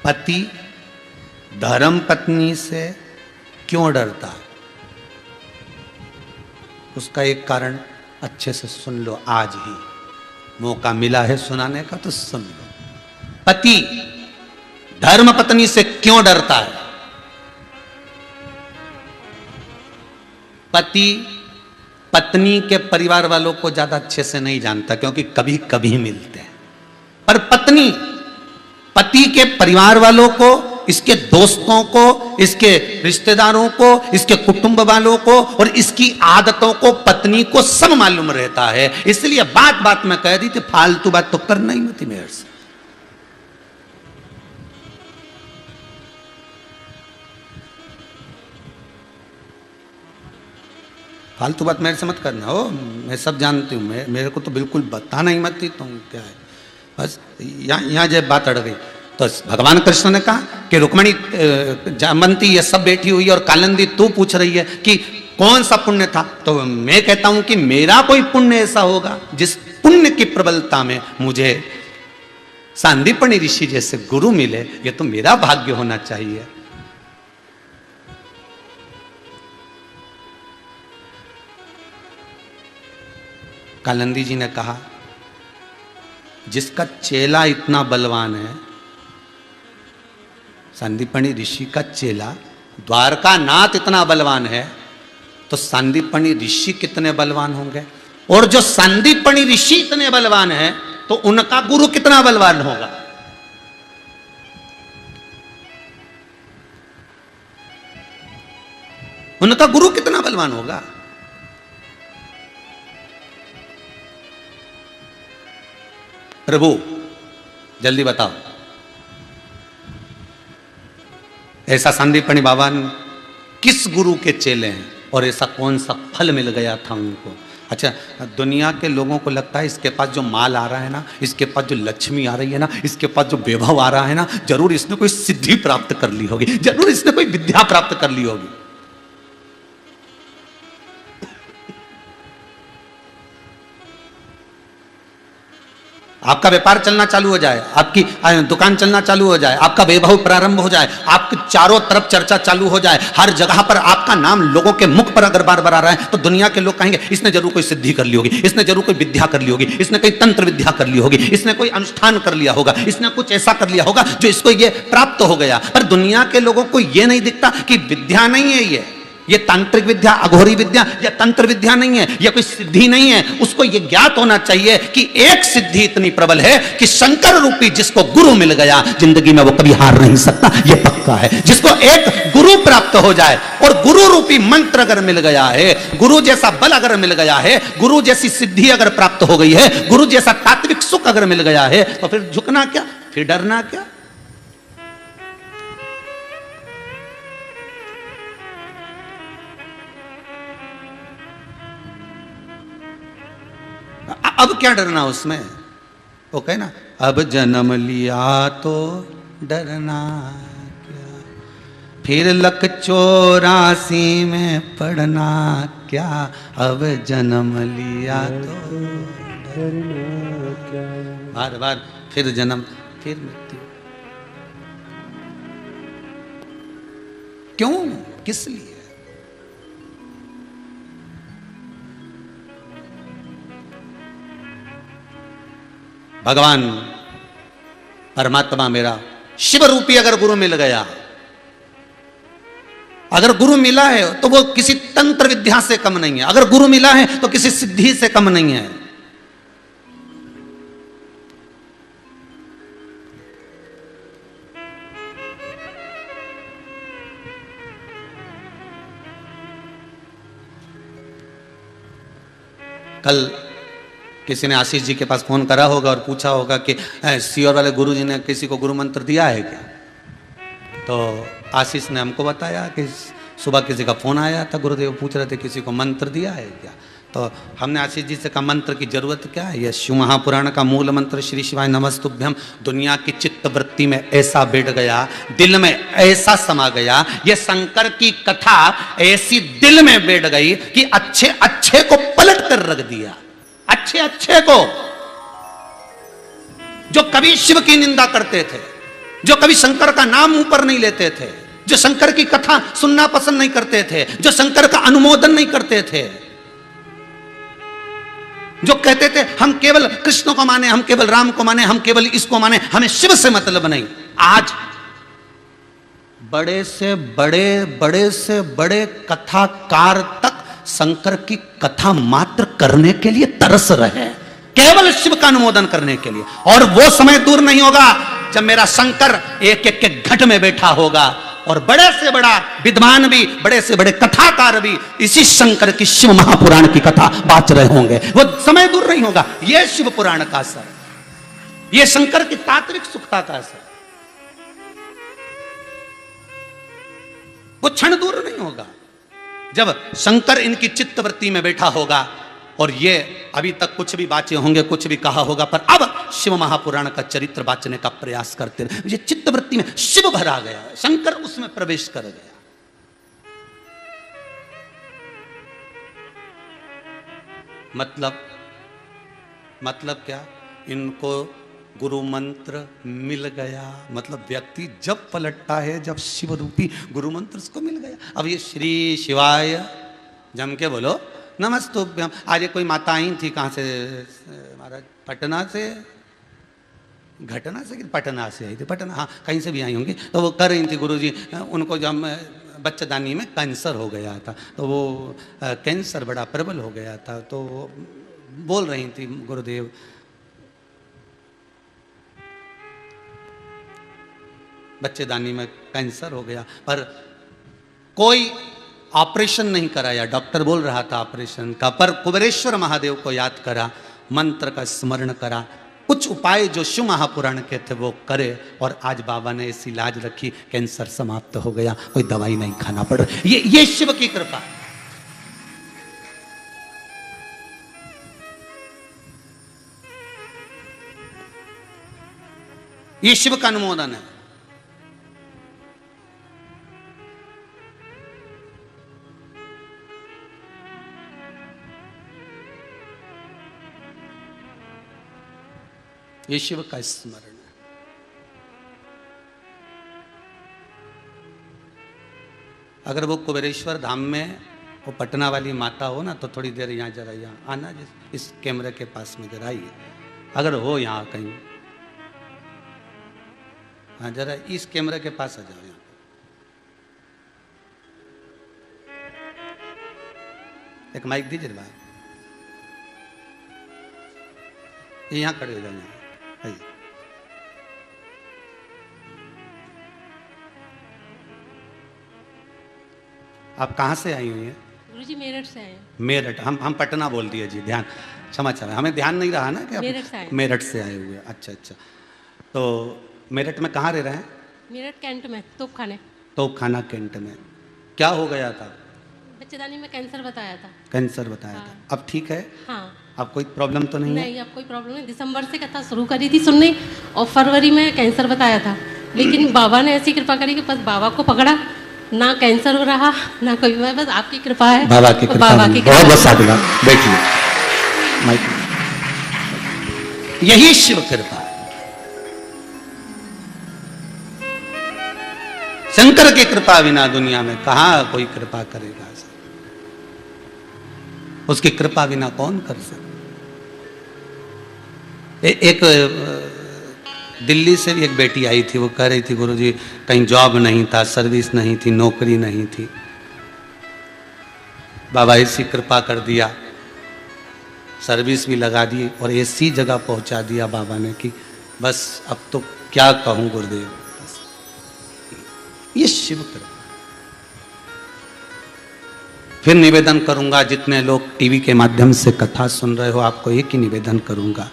पति धर्म पत्नी से क्यों डरता है? उसका एक कारण अच्छे से सुन लो, आज ही मौका मिला है सुनाने का तो सुन लो। पति धर्म पत्नी से क्यों डरता है? पति पत्नी के परिवार वालों को ज्यादा अच्छे से नहीं जानता क्योंकि कभी कभी मिलते हैं, पर पत्नी पति के परिवार वालों को, इसके दोस्तों को, इसके रिश्तेदारों को, इसके कुटुंब वालों को और इसकी आदतों को पत्नी को सब मालूम रहता है। इसलिए बात बात में कह दी थी फालतू बात तो करना ही मत थी मेरे से। फालतू बात मेरे से मत करना हो, मैं सब जानती हूँ, मेरे को तो बिल्कुल बताना ही मत थी। तुम क्या है, बस यहाँ जब बात अड़ गई तो भगवान कृष्ण ने कहा कि रुक्मणी जामवंती ये सब बैठी हुई है और कालंदी तू पूछ रही है कि कौन सा पुण्य था, तो मैं कहता हूं कि मेरा कोई पुण्य ऐसा होगा जिस पुण्य की प्रबलता में मुझे सांदीपनि ऋषि जैसे गुरु मिले, ये तो मेरा भाग्य होना चाहिए। कालंदी जी ने कहा जिसका चेला इतना बलवान है, सांदीपनि ऋषि का चेला द्वारकानाथ इतना बलवान है, तो सांदीपनि ऋषि कितने बलवान होंगे? और जो सांदीपनि ऋषि इतने बलवान है तो उनका गुरु कितना बलवान होगा? उनका गुरु कितना बलवान होगा? प्रभु जल्दी बताओ, ऐसा सांदीपनि बाबा किस गुरु के चेले हैं और ऐसा कौन सा फल मिल गया था उनको? अच्छा, दुनिया के लोगों को लगता है इसके पास जो माल आ रहा है ना, इसके पास जो लक्ष्मी आ रही है ना, इसके पास जो वैभव आ रहा है ना, जरूर इसने कोई सिद्धि प्राप्त कर ली होगी, जरूर इसने कोई विद्या प्राप्त कर ली होगी। आपका व्यापार चलना चालू हो जाए, आपकी दुकान चलना चालू हो जाए, आपका वैभव प्रारंभ हो जाए, आपके चारों तरफ चर्चा चालू हो जाए, हर जगह पर आपका नाम लोगों के मुख पर अगर बार बार आ रहा है, तो दुनिया के लोग कहेंगे इसने जरूर कोई सिद्धि कर ली होगी, इसने जरूर कोई विद्या कर ली होगी, इसने कोई तंत्र विद्या कर ली होगी, इसने कोई अनुष्ठान कर लिया होगा, इसने कुछ ऐसा कर लिया होगा जो इसको ये प्राप्त हो गया। पर दुनिया के लोगों को ये नहीं दिखता कि विद्या नहीं है ये तांत्रिक विद्या, अघोरी विद्या या तंत्र विद्या नहीं है, या कोई सिद्धि नहीं है। उसको यह ज्ञात होना चाहिए कि एक सिद्धि इतनी प्रबल है कि शंकर रूपी जिसको गुरु मिल गया, जिंदगी में वो कभी हार नहीं सकता, यह पक्का है। जिसको एक गुरु प्राप्त हो जाए और गुरु रूपी मंत्र अगर मिल गया है, गुरु जैसा बल अगर मिल गया है, गुरु जैसी सिद्धि अगर प्राप्त हो गई है, गुरु जैसा तात्विक सुख अगर मिल गया है, तो फिर झुकना क्या, फिर डरना क्या। अब क्या डरना उसमें, वो कहे ना, अब जन्म लिया तो डरना क्या, फिर लक 84 में पढ़ना क्या, अब जन्म लिया तो डरना क्या, बार बार फिर जन्म फिर मृत्यु। क्यों, किस लिए? भगवान परमात्मा मेरा शिव रूपी अगर गुरु मिल गया, अगर गुरु मिला है तो वो किसी तंत्र विद्या से कम नहीं है, अगर गुरु मिला है तो किसी सिद्धि से कम नहीं है। कल किसी ने आशीष जी के पास फोन करा होगा और पूछा होगा कि सीओर वाले गुरु जी ने किसी को गुरु मंत्र दिया है क्या? तो आशीष ने हमको बताया कि सुबह किसी का फोन आया था, गुरुदेव पूछ रहे थे किसी को मंत्र दिया है क्या? तो हमने आशीष जी से कहा मंत्र की जरूरत क्या है, यह शिव महापुराण का मूल मंत्र श्री शिवाय नमस्तुभ्यम दुनिया की चित्त वृत्ति में ऐसा बैठ गया, दिल में ऐसा समा गया, यह शंकर की कथा ऐसी दिल में बैठ गई कि अच्छे अच्छे को पलट कर रख दिया, अच्छे अच्छे को। जो कभी शिव की निंदा करते थे, जो कभी शंकर का नाम ऊपर नहीं लेते थे, जो शंकर की कथा सुनना पसंद नहीं करते थे, जो शंकर का अनुमोदन नहीं करते थे, जो कहते थे हम केवल कृष्ण को माने, हम केवल राम को माने, हम केवल इसको माने, हमें शिव से मतलब नहीं, आज बड़े से बड़े, बड़े से बड़े कथाकार तक शंकर की कथा मात्र करने के लिए तरस रहे, केवल शिव का अनुमोदन करने के लिए। और वो समय दूर नहीं होगा जब मेरा शंकर एक एक के घट में बैठा होगा और बड़े से बड़ा विद्वान भी, बड़े से बड़े कथाकार भी इसी शंकर की शिव महापुराण की कथा बाच रहे होंगे। वो समय दूर नहीं होगा। ये शिव पुराण का असर, ये शंकर की तात्विक सुखता का असर, वो क्षण दूर नहीं होगा जब शंकर इनकी चित्तवृत्ति में बैठा होगा। और ये अभी तक कुछ भी बाचे होंगे, कुछ भी कहा होगा, पर अब शिव महापुराण का चरित्र बाचने का प्रयास करते रहे। ये चित्तवृत्ति में शिव भरा गया, शंकर उसमें प्रवेश कर गया। मतलब क्या, इनको गुरु मंत्र मिल गया। मतलब व्यक्ति जब पलटता है, जब शिव रूपी गुरु मंत्र उसको मिल गया। अब ये श्री शिवाय जम के बोलो नमस्तुभ्यम। आज कोई माता आई थी, कहाँ से महाराज, पटना से, घटना से कि पटना से आई थी, पटना, हाँ कहीं से भी आई होंगी। तो वो कर रही थी गुरुजी, उनको जब बच्चेदानी में कैंसर हो गया था, तो वो कैंसर बड़ा प्रबल हो गया था, तो बोल रही थी गुरुदेव बच्चेदानी में कैंसर हो गया, पर कोई ऑपरेशन नहीं कराया। डॉक्टर बोल रहा था ऑपरेशन का, पर कुबेरेश्वर महादेव को याद करा, मंत्र का स्मरण करा, कुछ उपाय जो शिव महापुराण के थे वो करे, और आज बाबा ने ऐसी लाज रखी, कैंसर समाप्त हो गया, कोई दवाई नहीं खाना पड़ रहा। ये शिव की कृपा, ये शिव का अनुमोदन है। ये शिव का स्मरण है। अगर वो कुबेरेश्वर धाम में वो पटना वाली माता हो ना, तो थोड़ी देर यहाँ जरा यहाँ आना, इस कैमरे के पास में जरा आइए, अगर हो यहाँ कहीं, हाँ जरा इस कैमरे के पास आ जाओ। यहाँ एक माइक दीजिए भाई, यहाँ खड़े हो जाओ, यहाँ आइए। आप कहाँ से आई हुई हैं? गुरुजी मेरठ से आए। मेरठ, हम पटना बोल दिए जी, ध्यान क्षमा चाहे, हमें ध्यान नहीं रहा ना कि आप मेरठ से आए। मेरठ से आए हुए। अच्छा अच्छा, तो मेरठ में कहाँ रह रहे हैं? मेरठ कैंट में, तोपखाने। तोपखाना कैंट में। क्या हो गया था? बच्चेदानी में कैंसर बताया था। कैंसर बताया हाँ। था, अब ठीक है? हाँ। अब कोई प्रॉब्लम तो नहीं है? नहीं, अब कोई प्रॉब्लम नहीं। दिसंबर से कथा शुरू करी थी सुनने, और फरवरी में कैंसर बताया था, लेकिन बाबा ने ऐसी कृपा करी कि बस बाबा को पकड़ा, ना कैंसर हो रहा ना कोई, मैं बस आपकी कृपा है। बाबा की कृपा, बाबा की बहुत बहुत साधुवाद। बैठिए, माइक, यही शिव कृपा है। शंकर की कृपा बिना दुनिया में कहां कोई कृपा करेगा? उसकी कृपा बिना कौन कर सकता? एक दिल्ली से भी एक बेटी आई थी, वो कह रही थी गुरुजी कहीं जॉब नहीं था, सर्विस नहीं थी, नौकरी नहीं थी, बाबा ऐसी कृपा कर दिया, सर्विस भी लगा दी और ऐसी जगह पहुंचा दिया बाबा ने कि बस अब तो क्या कहूं गुरुदेव। बस ये शिव कृपा। फिर निवेदन करूंगा, जितने लोग टीवी के माध्यम से कथा सुन रहे हो, आपको एक ही निवेदन करूंगा,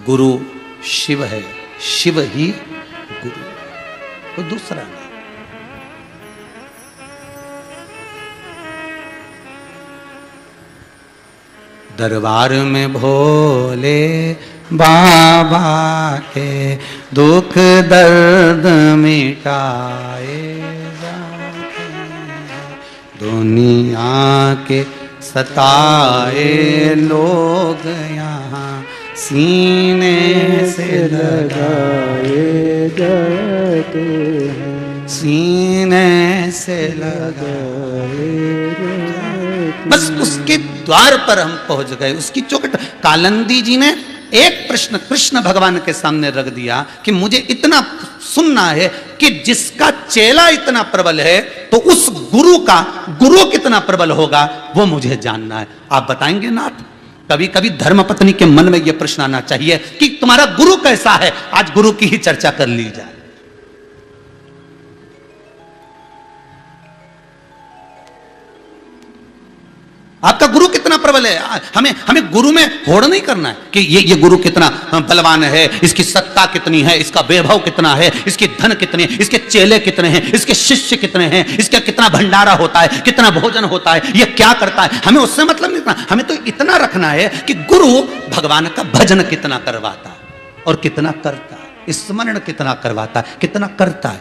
गुरु शिव है, शिव ही गुरु, कोई दूसरा नहीं। दरबार में भोले बाबा के दुख दर्द मिटाए जाते हैं, दुनिया के सताए लोग यहाँ सीने से लगाए जाते हैं, सीने से लगाए जाते। बस उसके द्वार पर हम पहुंच गए, उसकी चौखट। कालंदी जी ने एक प्रश्न कृष्ण भगवान के सामने रख दिया कि मुझे इतना सुनना है कि जिसका चेला इतना प्रबल है तो उस गुरु का गुरु कितना प्रबल होगा, वो मुझे जानना है। आप बताएंगे नाथ? कभी कभी धर्मपत्नी के मन में यह प्रश्न आना चाहिए कि तुम्हारा गुरु कैसा है। आज गुरु की ही चर्चा कर ली जाए। आपका गुरु कितना प्रबल है, हमें गुरु में होड़ नहीं करना है कि ये गुरु कितना बलवान है, इसकी सत्ता कितनी है, इसका वैभव कितना है, इसकी धन कितनी है, इसके चेले कितने हैं, इसके शिष्य कितने हैं, इसका कितना भंडारा होता है, कितना भोजन होता है, ये क्या करता है। हमें उससे मतलब नहीं रखना, हमें तो इतना रखना है कि गुरु भगवान का भजन कितना करवाता है और कितना करता है, स्मरण कितना करवाता है, कितना करता है,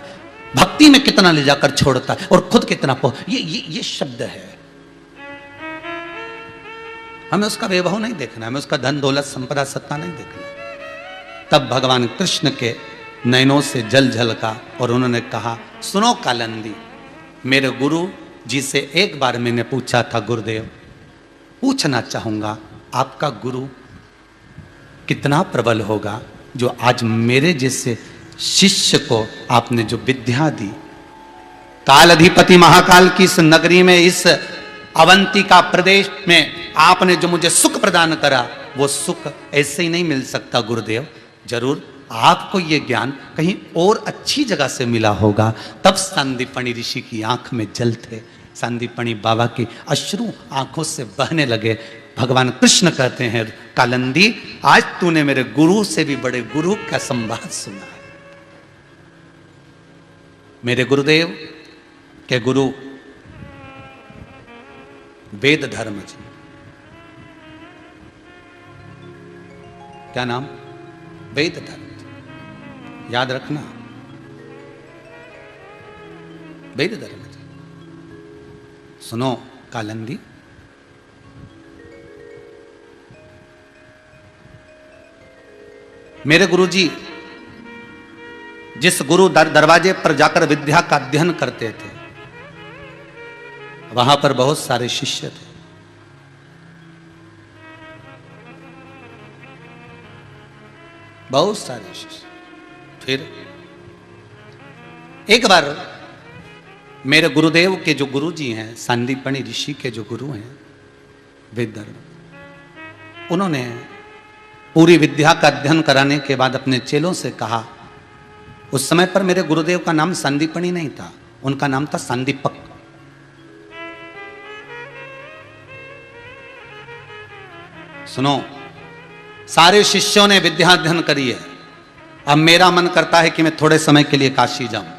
भक्ति में कितना ले जाकर छोड़ता है और खुद कितना ये शब्द है। हमें उसका वैभव नहीं देखना, हमें उसका धन दौलत संपदा सत्ता नहीं देखना। तब भगवान कृष्ण के नयनों से जल झलका और उन्होंने कहा, सुनो कालंदी, मेरे गुरु जी से एक बार मैंने पूछा था, गुरुदेव पूछना चाहूंगा आपका गुरु कितना प्रबल होगा जो आज मेरे जैसे शिष्य को आपने जो विद्या दी। काल अधिपति महाकाल की इस नगरी में, इस अवंतिका प्रदेश में आपने जो मुझे सुख प्रदान करा, वो सुख ऐसे ही नहीं मिल सकता गुरुदेव। जरूर आपको ये ज्ञान कहीं और अच्छी जगह से मिला होगा। तब सांदीपनी ऋषि की आंख में जल थे, सांदीपनी बाबा की अश्रु आंखों से बहने लगे। भगवान कृष्ण कहते हैं, कालंदी आज तूने मेरे गुरु से भी बड़े गुरु का संवाद सुना है। मेरे गुरुदेव के गुरु वेद धर्म जी, क्या नाम? वेद धर्म जी, याद रखना, वेद धर्म जी। सुनो कालंदी, मेरे गुरुजी जिस गुरु दरवाजे पर जाकर विद्या का अध्ययन करते थे, वहां पर बहुत सारे शिष्य थे। बहुत सारे शिष्य। फिर एक बार मेरे गुरुदेव के जो गुरुजी हैं, सांदीपनी ऋषि के जो गुरु हैं वेदधर्म, उन्होंने पूरी विद्या का अध्ययन कराने के बाद अपने चेलों से कहा, उस समय पर मेरे गुरुदेव का नाम सांदीपनी नहीं था, उनका नाम था सांदीपक। सुनो, सारे शिष्यों ने विद्या अध्ययन करी है, अब मेरा मन करता है कि मैं थोड़े समय के लिए काशी जाऊं।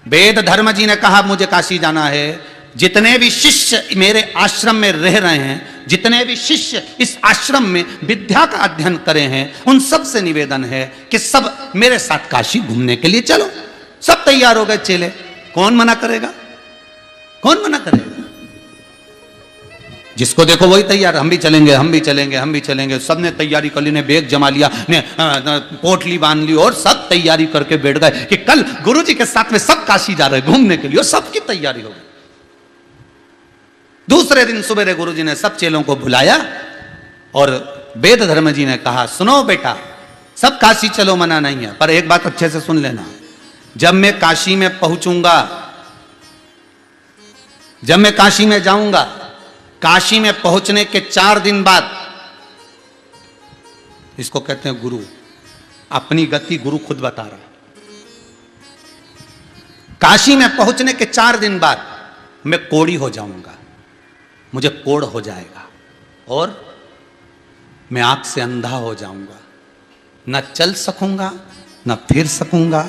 वेद धर्म जी ने कहा मुझे काशी जाना है। जितने भी शिष्य मेरे आश्रम में रह रहे हैं, जितने भी शिष्य इस आश्रम में विद्या का अध्ययन करे हैं, उन सब से निवेदन है कि सब मेरे साथ काशी घूमने के लिए चलो। सब तैयार हो गए चेले, कौन मना करेगा? कौन मना करेगा? जिसको देखो वही तैयार, हम भी चलेंगे, हम भी चलेंगे, हम भी चलेंगे। सबने तैयारी कर ली, ने बैग जमा लिया, ने पोटली बांध ली और सब तैयारी करके बैठ गए कि कल गुरुजी के साथ में सब काशी जा रहे घूमने के लिए, और सबकी तैयारी हो गई। दूसरे दिन सुबह गुरुजी ने सब चेलों को बुलाया और वेद धर्म जी ने कहा, सुनो बेटा, सब काशी चलो, मना नहीं है, पर एक बात अच्छे से सुन लेना, जब मैं काशी में पहुंचूंगा, जब मैं काशी में जाऊंगा, काशी में पहुंचने के 4 दिन बाद, इसको कहते हैं गुरु, अपनी गति गुरु खुद बता रहा है। काशी में पहुंचने के 4 दिन बाद मैं कोढ़ी हो जाऊंगा, मुझे कोढ़ हो जाएगा और मैं आंख से अंधा हो जाऊंगा, न चल सकूंगा न फिर सकूंगा,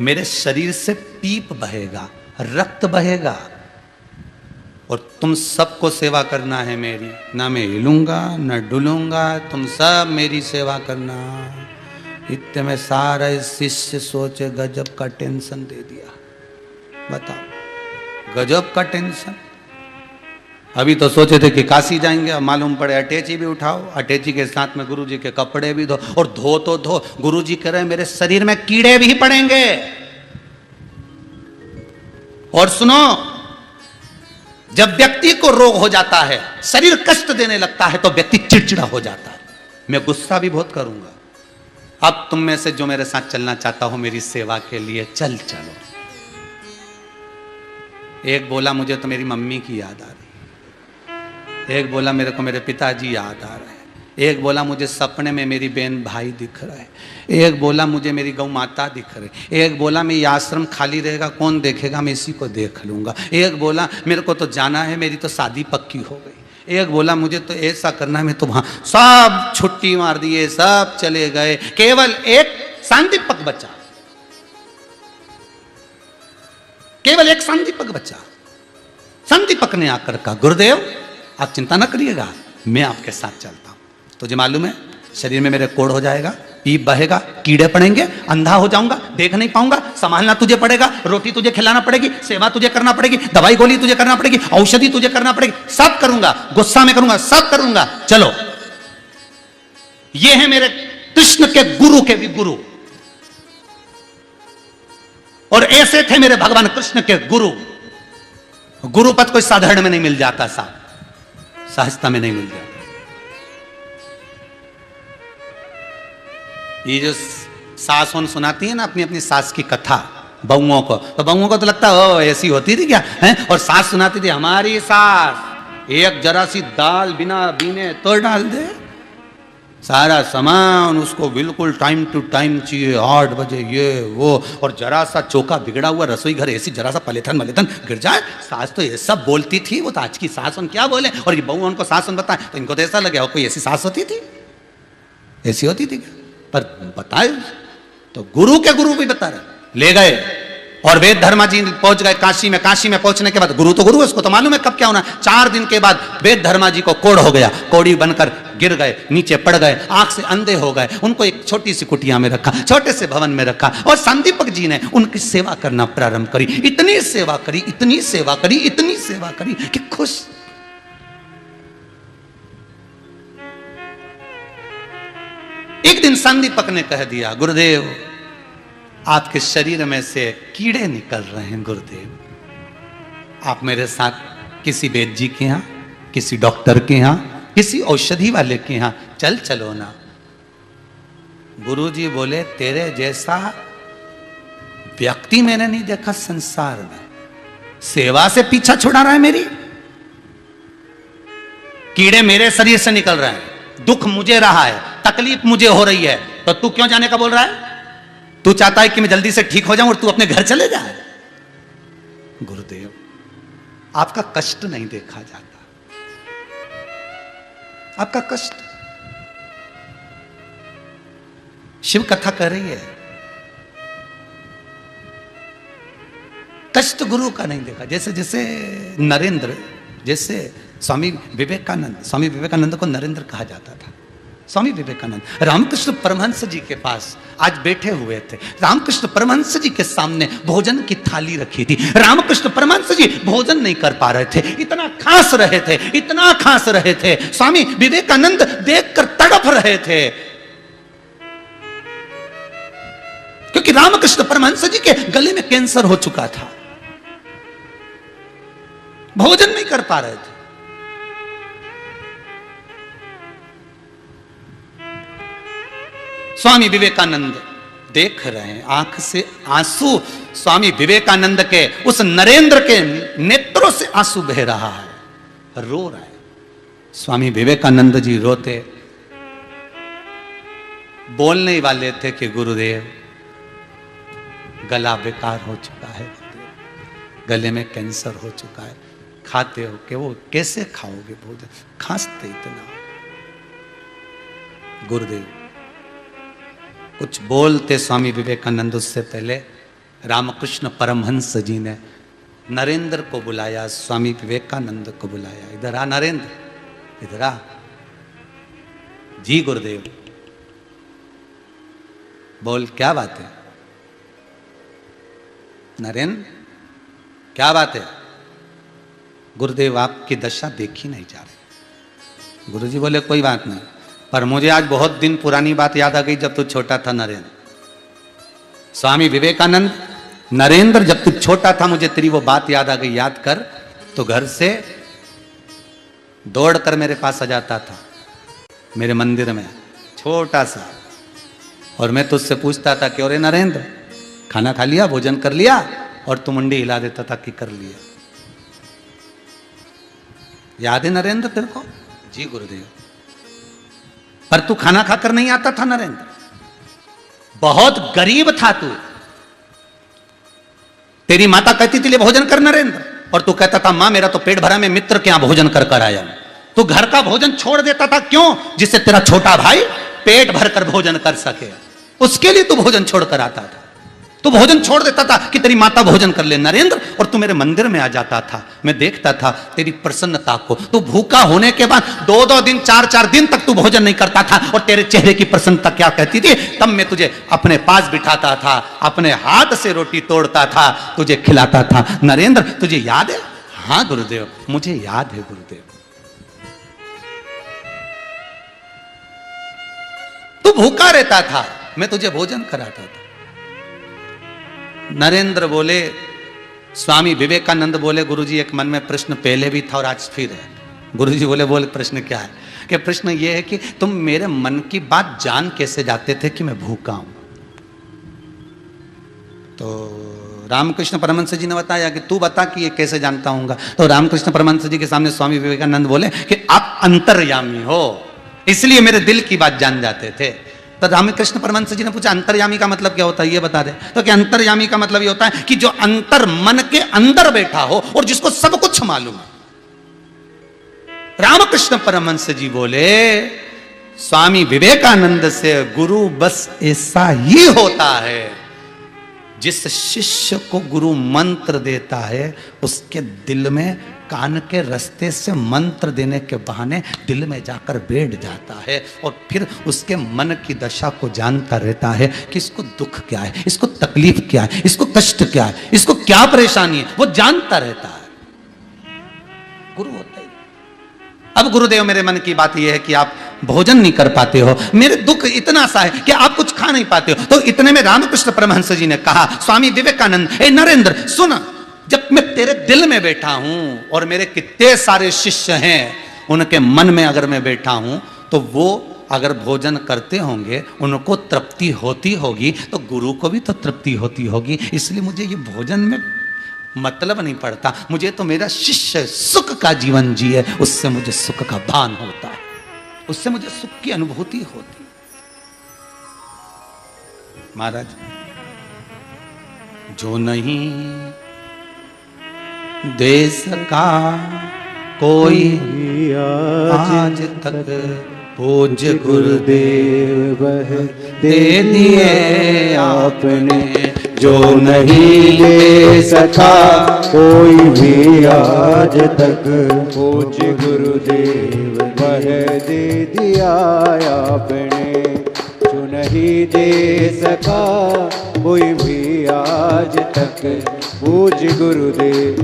मेरे शरीर से पीप बहेगा, रक्त बहेगा, और तुम सबको सेवा करना है मेरी, ना मैं हिलूंगा न डुलूंगा, तुम सब मेरी सेवा करना। इतने में सारा शिष्य सोचे गजब का टेंशन दे दिया। बताओ, गजब का टेंशन। अभी तो सोचे थे कि काशी जाएंगे, अब मालूम पड़े अटैची भी उठाओ, अटैची के साथ में गुरुजी के कपड़े भी धो, और धो तो धो, गुरुजी कह रहे हैं मेरे शरीर में कीड़े भी पड़ेंगे। और सुनो, जब व्यक्ति को रोग हो जाता है, शरीर कष्ट देने लगता है, तो व्यक्ति चिड़चिड़ा हो जाता है। मैं गुस्सा भी बहुत करूंगा। अब तुम में से जो मेरे साथ चलना चाहता हो मेरी सेवा के लिए, चल चलो। एक बोला मुझे तो मेरी मम्मी की याद आ रही, एक बोला मेरे को मेरे पिताजी याद आ रहे हैं, एक बोला मुझे सपने में मेरी बहन भाई दिख रहा है, एक बोला मुझे मेरी गौ माता दिख रही, एक बोला मैं ये आश्रम खाली रहेगा कौन देखेगा, मैं इसी को देख लूंगा, एक बोला मेरे को तो जाना है, मेरी तो शादी पक्की हो गई, एक बोला मुझे तो ऐसा करना है, मैं तो वहां। सब छुट्टी मार दिए, सब चले गए, केवल एक सांदीपक बचा, केवल एक सांदीपक बचा। सांदीपक ने आकर कहा, गुरुदेव आप चिंता न करिएगा, मैं आपके साथ चलता हूं। तुझे मालूम है शरीर में मेरे कोढ़ हो जाएगा, पीप बहेगा, कीड़े पड़ेंगे, अंधा हो जाऊंगा, देख नहीं पाऊंगा, संभालना तुझे पड़ेगा, रोटी तुझे खिलाना पड़ेगी, सेवा तुझे करना पड़ेगी, दवाई गोली तुझे करना पड़ेगी, औषधि तुझे करना पड़ेगी, सब करूंगा, गुस्सा में करूंगा, सब करूंगा, चलो। ये है मेरे कृष्ण के गुरु के भी गुरु, और ऐसे थे मेरे भगवान कृष्ण के गुरु। गुरुपद कोई साधारण में नहीं मिल जाता, साहब सहजता में नहीं मिल जाता। ये जो सास सुनाती है ना अपनी अपनी सास की कथा बहुओं को, तो बहुओं को तो लगता है ओ ऐसी होती थी क्या है, और सास सुनाती थी हमारी सास एक जरा सी दाल बिना बीने तो डाल दे, सारा सामान उसको बिल्कुल टाइम टू टाइम चाहिए, 8 बजे ये वो, और जरा सा चौका बिगड़ा हुआ रसोई घर ऐसी जरा सा पलेथन मलेथन गिर जाए, सास तो ये सब बोलती थी, वो तो आज की सास क्या बोले, और ये बहू उनको सास बताए तो इनको तो ऐसा लगे कोई ऐसी सास होती थी, ऐसी होती थी क्या? पर बताए तो गुरु के गुरु भी बता रहे, ले गए और वेद धर्मा जी पहुंच गए काशी में। काशी में पहुंचने के बाद गुरु तो गुरु है, उसको तो मालूम है कब क्या होना। 4 दिन के बाद वेद धर्मा जी को कोढ़ हो गया, कोढ़ी बनकर गिर गए, नीचे पड़ गए, आंख से अंधे हो गए। उनको एक छोटी सी कुटिया में रखा, छोटे से भवन में रखा, और सांदीपक जी ने उनकी सेवा करना प्रारंभ करी। इतनी सेवा करी, इतनी सेवा करी, इतनी सेवा करी कि खुश। एक दिन संदीपक ने कह दिया, गुरुदेव आपके शरीर में से कीड़े निकल रहे हैं गुरुदेव, आप मेरे साथ किसी वैद्य जी के यहां, किसी डॉक्टर के यहां, किसी औषधि वाले के यहां चलो ना। गुरुजी बोले, तेरे जैसा व्यक्ति मैंने नहीं देखा संसार में, सेवा से पीछा छुड़ा रहा है मेरी। कीड़े मेरे शरीर से निकल रहे हैं, दुख मुझे रहा है, तकलीफ मुझे हो रही है, तो तू क्यों जाने का बोल रहा है? तू चाहता है कि मैं जल्दी से ठीक हो जाऊं और तू अपने घर चले जाए? गुरुदेव आपका कष्ट नहीं देखा जाता, आपका कष्ट। शिव कथा कर रही है, कष्ट गुरु का नहीं देखा। जैसे जैसे नरेंद्र, जैसे स्वामी विवेकानंद को नरेंद्र कहा जाता था। स्वामी विवेकानंद रामकृष्ण परमहंस जी के पास आज बैठे हुए थे। रामकृष्ण परमहंस जी के सामने भोजन की थाली रखी थी। रामकृष्ण परमहंस जी भोजन नहीं कर पा रहे थे, इतना खांस रहे थे, इतना खांस रहे थे। स्वामी विवेकानंद देखकर तड़प रहे थे, क्योंकि रामकृष्ण परमहंस जी के गले में कैंसर हो चुका था, भोजन नहीं कर पा रहे थे। स्वामी विवेकानंद देख रहे हैं, आंख से आंसू स्वामी विवेकानंद के उस नरेंद्र के नेत्रों से आंसू बह रहा है, रो रहा है। स्वामी विवेकानंद जी रोते, बोलने वाले थे कि गुरुदेव गला बेकार हो चुका है, गले में कैंसर हो चुका है, खाते हो कि वो कैसे खाओगे भोजन, खांसते इतना। गुरुदेव कुछ बोलते स्वामी विवेकानंद उससे पहले रामकृष्ण परमहंस जी ने नरेंद्र को बुलाया, स्वामी विवेकानंद को बुलाया। इधर आ नरेंद्र, इधर आ। जी गुरुदेव। बोल, क्या बात है नरेंद्र, क्या बात है? गुरुदेव आपकी दशा देखी नहीं जा रही। गुरुजी बोले, कोई बात नहीं, पर मुझे आज बहुत दिन पुरानी बात याद आ गई, जब तू छोटा था नरेंद्र। स्वामी विवेकानंद, नरेंद्र जब तू छोटा था मुझे तेरी वो बात याद आ गई, याद कर। तो घर से दौड़कर मेरे पास आ जाता था, मेरे मंदिर में छोटा सा, और मैं तुझसे पूछता था कि अरे नरेंद्र खाना खा लिया, भोजन कर लिया? और तू मुंडी हिला देता था कि कर लिया। याद है नरेंद्र तेरे को? जी गुरुदेव। पर तू खाना खाकर नहीं आता था नरेंद्र, बहुत गरीब था तू। तेरी माता कहती थी ले भोजन कर नरेंद्र, और तू कहता था मां मेरा तो पेट भरा, मैं मित्र के यहां भोजन कर कर आया। तू घर का भोजन छोड़ देता था, क्यों? जिससे तेरा छोटा भाई पेट भरकर भोजन कर सके, उसके लिए तू भोजन छोड़कर आता था। तू भोजन छोड़ देता था कि तेरी माता भोजन कर ले नरेंद्र, और तू मेरे मंदिर में आ जाता था। मैं देखता था तेरी प्रसन्नता को। तू भूखा होने के बाद 2-2 दिन 4-4 दिन तक तू भोजन नहीं करता था, और तेरे चेहरे की प्रसन्नता क्या कहती थी? तब मैं तुझे अपने पास बिठाता था, अपने हाथ से रोटी तोड़ता था, तुझे खिलाता था। नरेंद्र तुझे याद है? हाँ गुरुदेव, मुझे याद है गुरुदेव। तू भूखा रहता था, मैं तुझे भोजन कराता था। नरेंद्र बोले, स्वामी विवेकानंद बोले, गुरुजी एक मन में प्रश्न पहले भी था और आज फिर है। गुरुजी बोले, बोल प्रश्न क्या है? कि प्रश्न ये है कि तुम मेरे मन की बात जान कैसे जाते थे कि मैं भूखा हूं? तो रामकृष्ण परमहंस जी ने बताया कि तू बता कि ये कैसे जानता हूंगा। तो रामकृष्ण परमहंस जी के सामने स्वामी विवेकानंद बोले कि आप अंतर्यामी हो, इसलिए मेरे दिल की बात जान जाते थे। तो रामकृष्ण परमहंस जी ने पूछा अंतर्यामी का मतलब क्या होता है, ये बता दे। तो कि अंतर्यामी का मतलब ये होता है कि जो अंतर मन के अंदर बैठा हो और जिसको सब कुछ मालूम है। रामकृष्ण परमहंस जी बोले, स्वामी विवेकानंद से गुरु बस ऐसा ही होता है, जिस शिष्य को गुरु मंत्र देता है उसके दिल में कान के रास्ते से मंत्र देने के बहाने दिल में जाकर बैठ जाता है, और फिर उसके मन की दशा को जानता रहता है कि इसको दुख क्या है, इसको तकलीफ क्या है, इसको कष्ट क्या है, इसको क्या परेशानी है, वो जानता रहता है। गुरु होता है। अब गुरुदेव मेरे मन की बात यह है कि आप भोजन नहीं कर पाते हो, मेरे दुख इतना सा है कि आप कुछ खा नहीं पाते हो। तो इतने में रामकृष्ण परमहंस जी ने कहा, स्वामी विवेकानंद, ए नरेंद्र सुन, जब मैं तेरे दिल में बैठा हूं और मेरे कितने सारे शिष्य हैं, उनके मन में अगर मैं बैठा हूं, तो वो अगर भोजन करते होंगे, उनको तृप्ति होती होगी, तो गुरु को भी तो तृप्ति होती होगी। इसलिए मुझे ये भोजन में मतलब नहीं पड़ता, मुझे तो मेरा शिष्य सुख का जीवन जिए, उससे मुझे सुख का भान होता है, उससे मुझे सुख की अनुभूति होती। महाराज, जो नहीं दे सका कोई आज तक, पूज्य गुरुदेव दे दिए आपने। जो नहीं दे सका कोई भी आज तक, पूज्य गुरुदेव वह दे दिया आपने। जो नहीं दे सका कोई भी आज तक, पूज्य गुरुदेव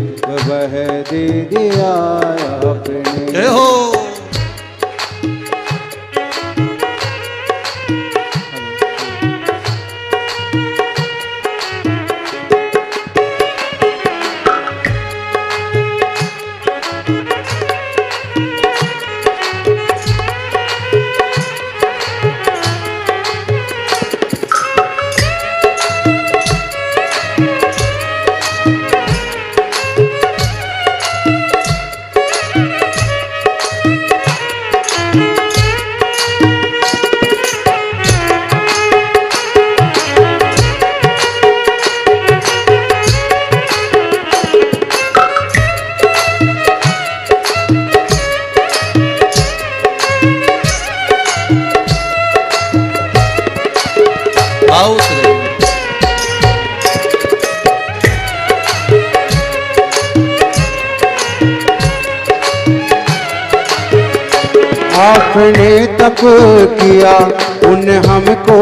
वह दे दिया आपने। जय हो। आपने तप किया पुण्य हमको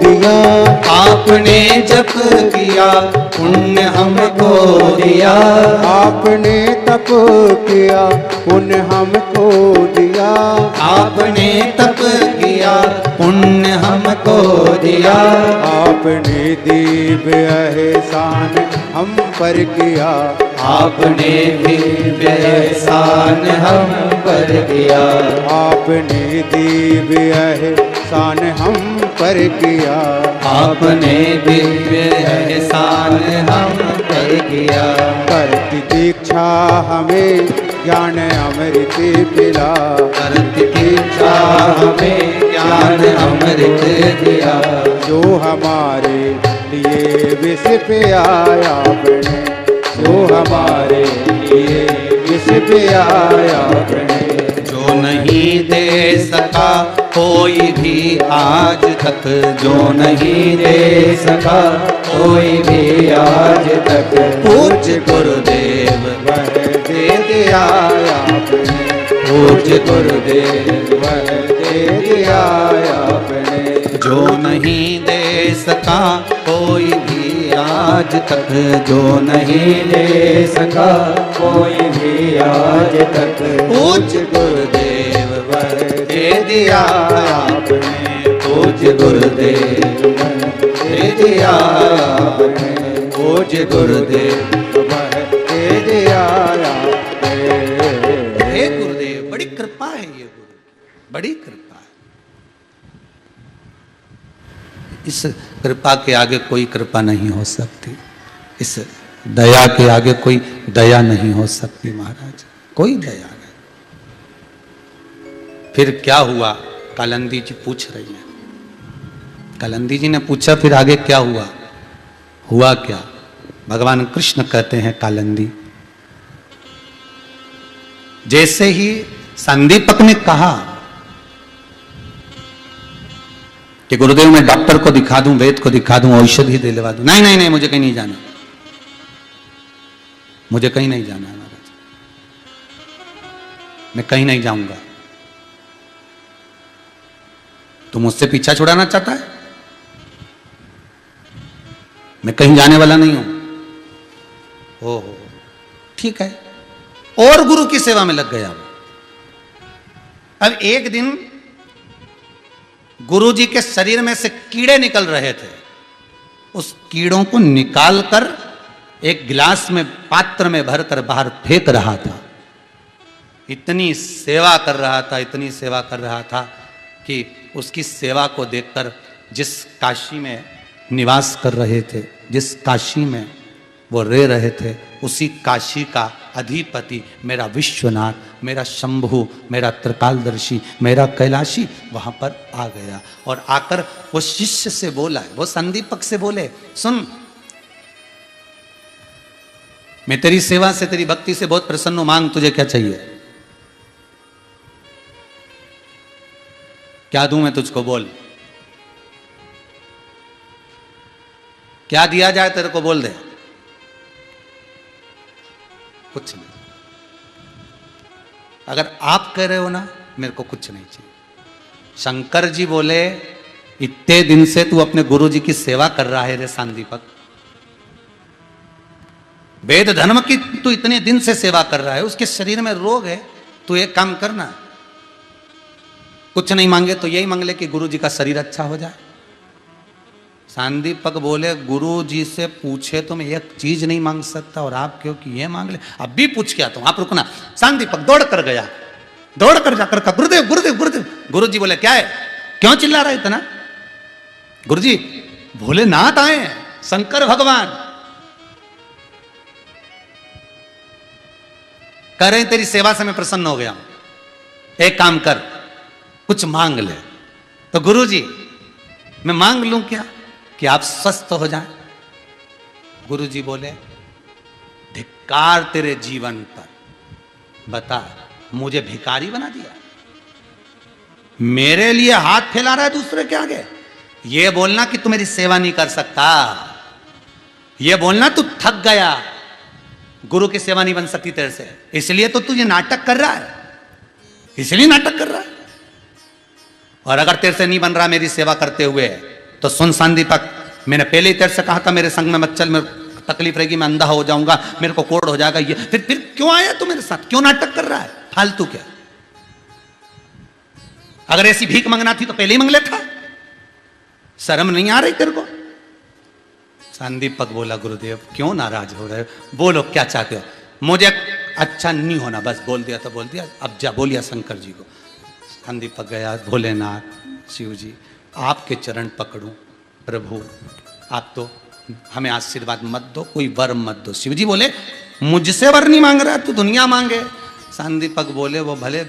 दिया, आपने जप किया पुण्य हमको दिया। आपने तप किया पुण्य हमको दिया, आपने तप किया पुण्य हमको दिया। आपने दिव्य एहसान हम पर किया, आपने दिव्य एहसान हम पर किया। आपने दिव्य एहसान हम पर किया, आपने दिव्य एहसान हम पर किया। करती दीक्षा हमें ज्ञान अमृत पिला, करती दीक्षा हमें ज्ञान अमृत दिया। जो हमारे लिए विष पे आया आपने, जो हमारे लिए विष पे आया आपने। जो नहीं दे सका कोई भी आज तक, जो नहीं दे सका कोई भी आज तक, पूज्य गुरुदेव वह दे दिया आपने, पूज्य गुरुदेव वह दे दिया आपने। जो नहीं दे सका कोई भी आज तक, जो नहीं दे सका कोई भी आज तक, पूज्य गुरुदेव वह दे दिया आपने। पूज्य गुरुदेव दे दिया आपने। पूज्य गुरुदेव वह दे दिया आपने। हे गुरुदेव, बड़ी कृपा है ये गुरु, बड़ी कृपा है। इस कृपा के आगे कोई कृपा नहीं हो सकती, इस दया के आगे कोई दया नहीं हो सकती महाराज, कोई दया नहीं। फिर क्या हुआ, कालंदी जी पूछ रही है। कालंदी जी ने पूछा फिर आगे क्या हुआ? हुआ क्या? भगवान कृष्ण कहते हैं, कालंदी, जैसे ही संदीपक ने कहा कि गुरुदेव मैं डॉक्टर को दिखा दूं, वेद को दिखा दूं, औषधि दिलवा दूं, नहीं नहीं नहीं, मुझे कहीं नहीं जाना, मुझे कहीं नहीं जाना महाराज, मैं कहीं नहीं जाऊंगा। तू मुझसे पीछा छुड़ाना चाहता है? मैं कहीं जाने वाला नहीं हूं। ओहो, ठीक है, और गुरु की सेवा में लग गया। अब एक दिन गुरुजी के शरीर में से कीड़े निकल रहे थे, उस कीड़ों को निकालकर एक गिलास में पात्र में भरकर बाहर फेंक रहा था। इतनी सेवा कर रहा था, इतनी सेवा कर रहा था कि उसकी सेवा को देखकर जिस काशी में निवास कर रहे थे, जिस काशी में वो रह रहे थे, उसी काशी का अधिपति मेरा विश्वनाथ, मेरा शंभु, मेरा त्रिकालदर्शी, मेरा कैलाशी वहां पर आ गया। और आकर वो शिष्य से बोला, वो संदीपक से बोले, सुन, मैं तेरी सेवा से, तेरी भक्ति से बहुत प्रसन्न हूं, मांग तुझे क्या चाहिए, क्या दूं मैं तुझको, बोल, क्या दिया जाए तेरे को, बोल दे। कुछ नहीं, अगर आप कह रहे हो ना, मेरे को कुछ नहीं चाहिए। शंकर जी बोले, इतने दिन से तू अपने गुरु जी की सेवा कर रहा है रे सांदीपक, वेद धर्म की तू इतने दिन से सेवा कर रहा है, उसके शरीर में रोग है, तू एक काम करना, कुछ नहीं मांगे तो यही मांग ले कि गुरु जी का शरीर अच्छा हो जाए। सांदीपक बोले, गुरु जी से पूछे तो मैं एक चीज नहीं मांग सकता, और आप क्यों कि ये मांग ले, अब भी पूछ के आता हूं, आप रुकना। सांदीपक दौड़ कर गया, दौड़ कर जाकर कहा, गुरुदेव गुरुदेव गुरुदेव। गुरु जी बोले, क्या है, क्यों चिल्ला रहा है इतना? गुरु जी, भोलेनाथ आए हैं, शंकर भगवान कह रहे हैं तेरी सेवा से मैं प्रसन्न हो गया हूं, एक काम कर, कुछ मांग ले। तो गुरु जी, मैं मांग लूं क्या कि आप स्वस्थ हो जाएं? गुरु जी बोले, धिक्कार तेरे जीवन पर, बता, मुझे भिखारी बना दिया, मेरे लिए हाथ फैला रहा है दूसरे के आगे, ये बोलना कि तू मेरी सेवा नहीं कर सकता, ये बोलना तू थक गया, गुरु की सेवा नहीं बन सकती तेरे से, इसलिए तो तू ये नाटक कर रहा है, इसलिए नाटक कर रहा है। और अगर तेरे से नहीं बन रहा मेरी सेवा करते हुए, तो सुन सांदीपक, मैंने पहले ही तेरे से कहा था मेरे संग में मत चल, मेरे तकलीफ रहेगी, मैं अंधा हो जाऊंगा, मेरे को कोढ़ हो जाएगा, ये फिर क्यों आया तू मेरे साथ, क्यों नाटक कर रहा है फालतू? क्या, अगर ऐसी भीख मांगना थी तो पहले ही मांग लेता, शर्म नहीं आ रही तेरे को? सांदीपक बोला, गुरुदेव क्यों नाराज हो रहे हो, बोलो क्या चाहते हो, मुझे अच्छा नहीं होना, बस बोल दिया तो बोल दिया, अब जा बोलिया शंकर जी को। सांदीपक गया, भोलेनाथ शिव जी आपके चरण पकड़ूं, प्रभु आप तो हमें आशीर्वाद मत दो, कोई वर मत दो। शिव जी बोले, मुझसे वर नहीं मांग रहा, तू दुनिया मांगे। सांदीपक बोले, वो भले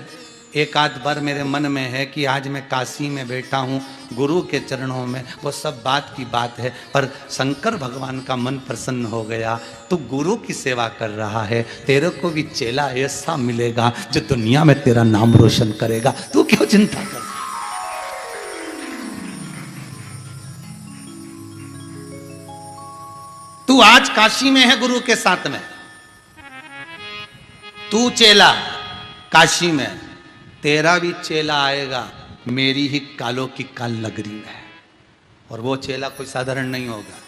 एक आध बार मेरे मन में है कि आज मैं काशी में बैठा हूँ गुरु के चरणों में, वो सब बात की बात है, पर शंकर भगवान का मन प्रसन्न हो गया, तू गुरु की सेवा कर रहा है, तेरे को भी चेला ऐसा मिलेगा जो दुनिया में तेरा नाम रोशन करेगा, तू क्यों चिंता कर। तू आज काशी में है गुरु के साथ में, तू चेला काशी में, तेरा भी चेला आएगा मेरी ही कालों की काल नगरी में, और वो चेला कोई साधारण नहीं होगा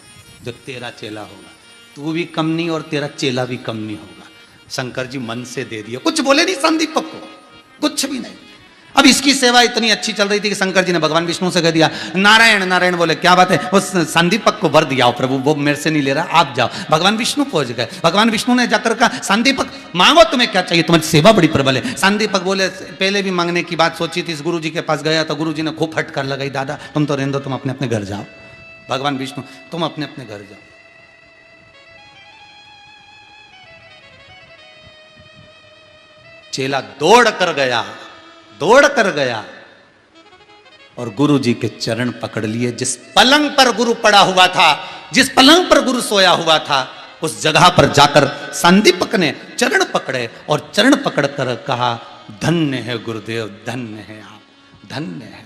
जो तेरा चेला होगा, तू भी कम नहीं और तेरा चेला भी कम नहीं होगा। शंकर जी मन से दे दिया, कुछ बोले नहीं सांदीपक को, कुछ भी नहीं। अब इसकी सेवा इतनी अच्छी चल रही थी कि शंकर जी ने भगवान विष्णु से कह दिया, नारायण नारायण। बोले, क्या बात है, उस सांदीपक को वर दिया प्रभु, वो मेरे से नहीं ले रहा, आप जाओ। भगवान विष्णु पहुंच गए, भगवान विष्णु ने जाकर कहा, सांदीपक मांगो तुम्हें क्या चाहिए, तुम्हारी सेवा बड़ी प्रबल है। सांदीपक बोले, पहले भी मांगने की बात सोची थी, इस गुरु जी के पास गया तो गुरु जी ने खूब फटकार लगाई, दादा तुम तो रहने दो, तुम अपने अपने घर जाओ। भगवान विष्णु, तुम अपने अपने घर जाओ। चेला दौड़ कर गया, दौड़ कर गया और गुरु जी के चरण पकड़ लिए। जिस पलंग पर गुरु पड़ा हुआ था, जिस पलंग पर गुरु सोया हुआ था, उस जगह पर जाकर सांदीपक ने चरण पकड़े और चरण पकड़कर कहा, धन्य है गुरुदेव, धन्य है आप, धन्य है,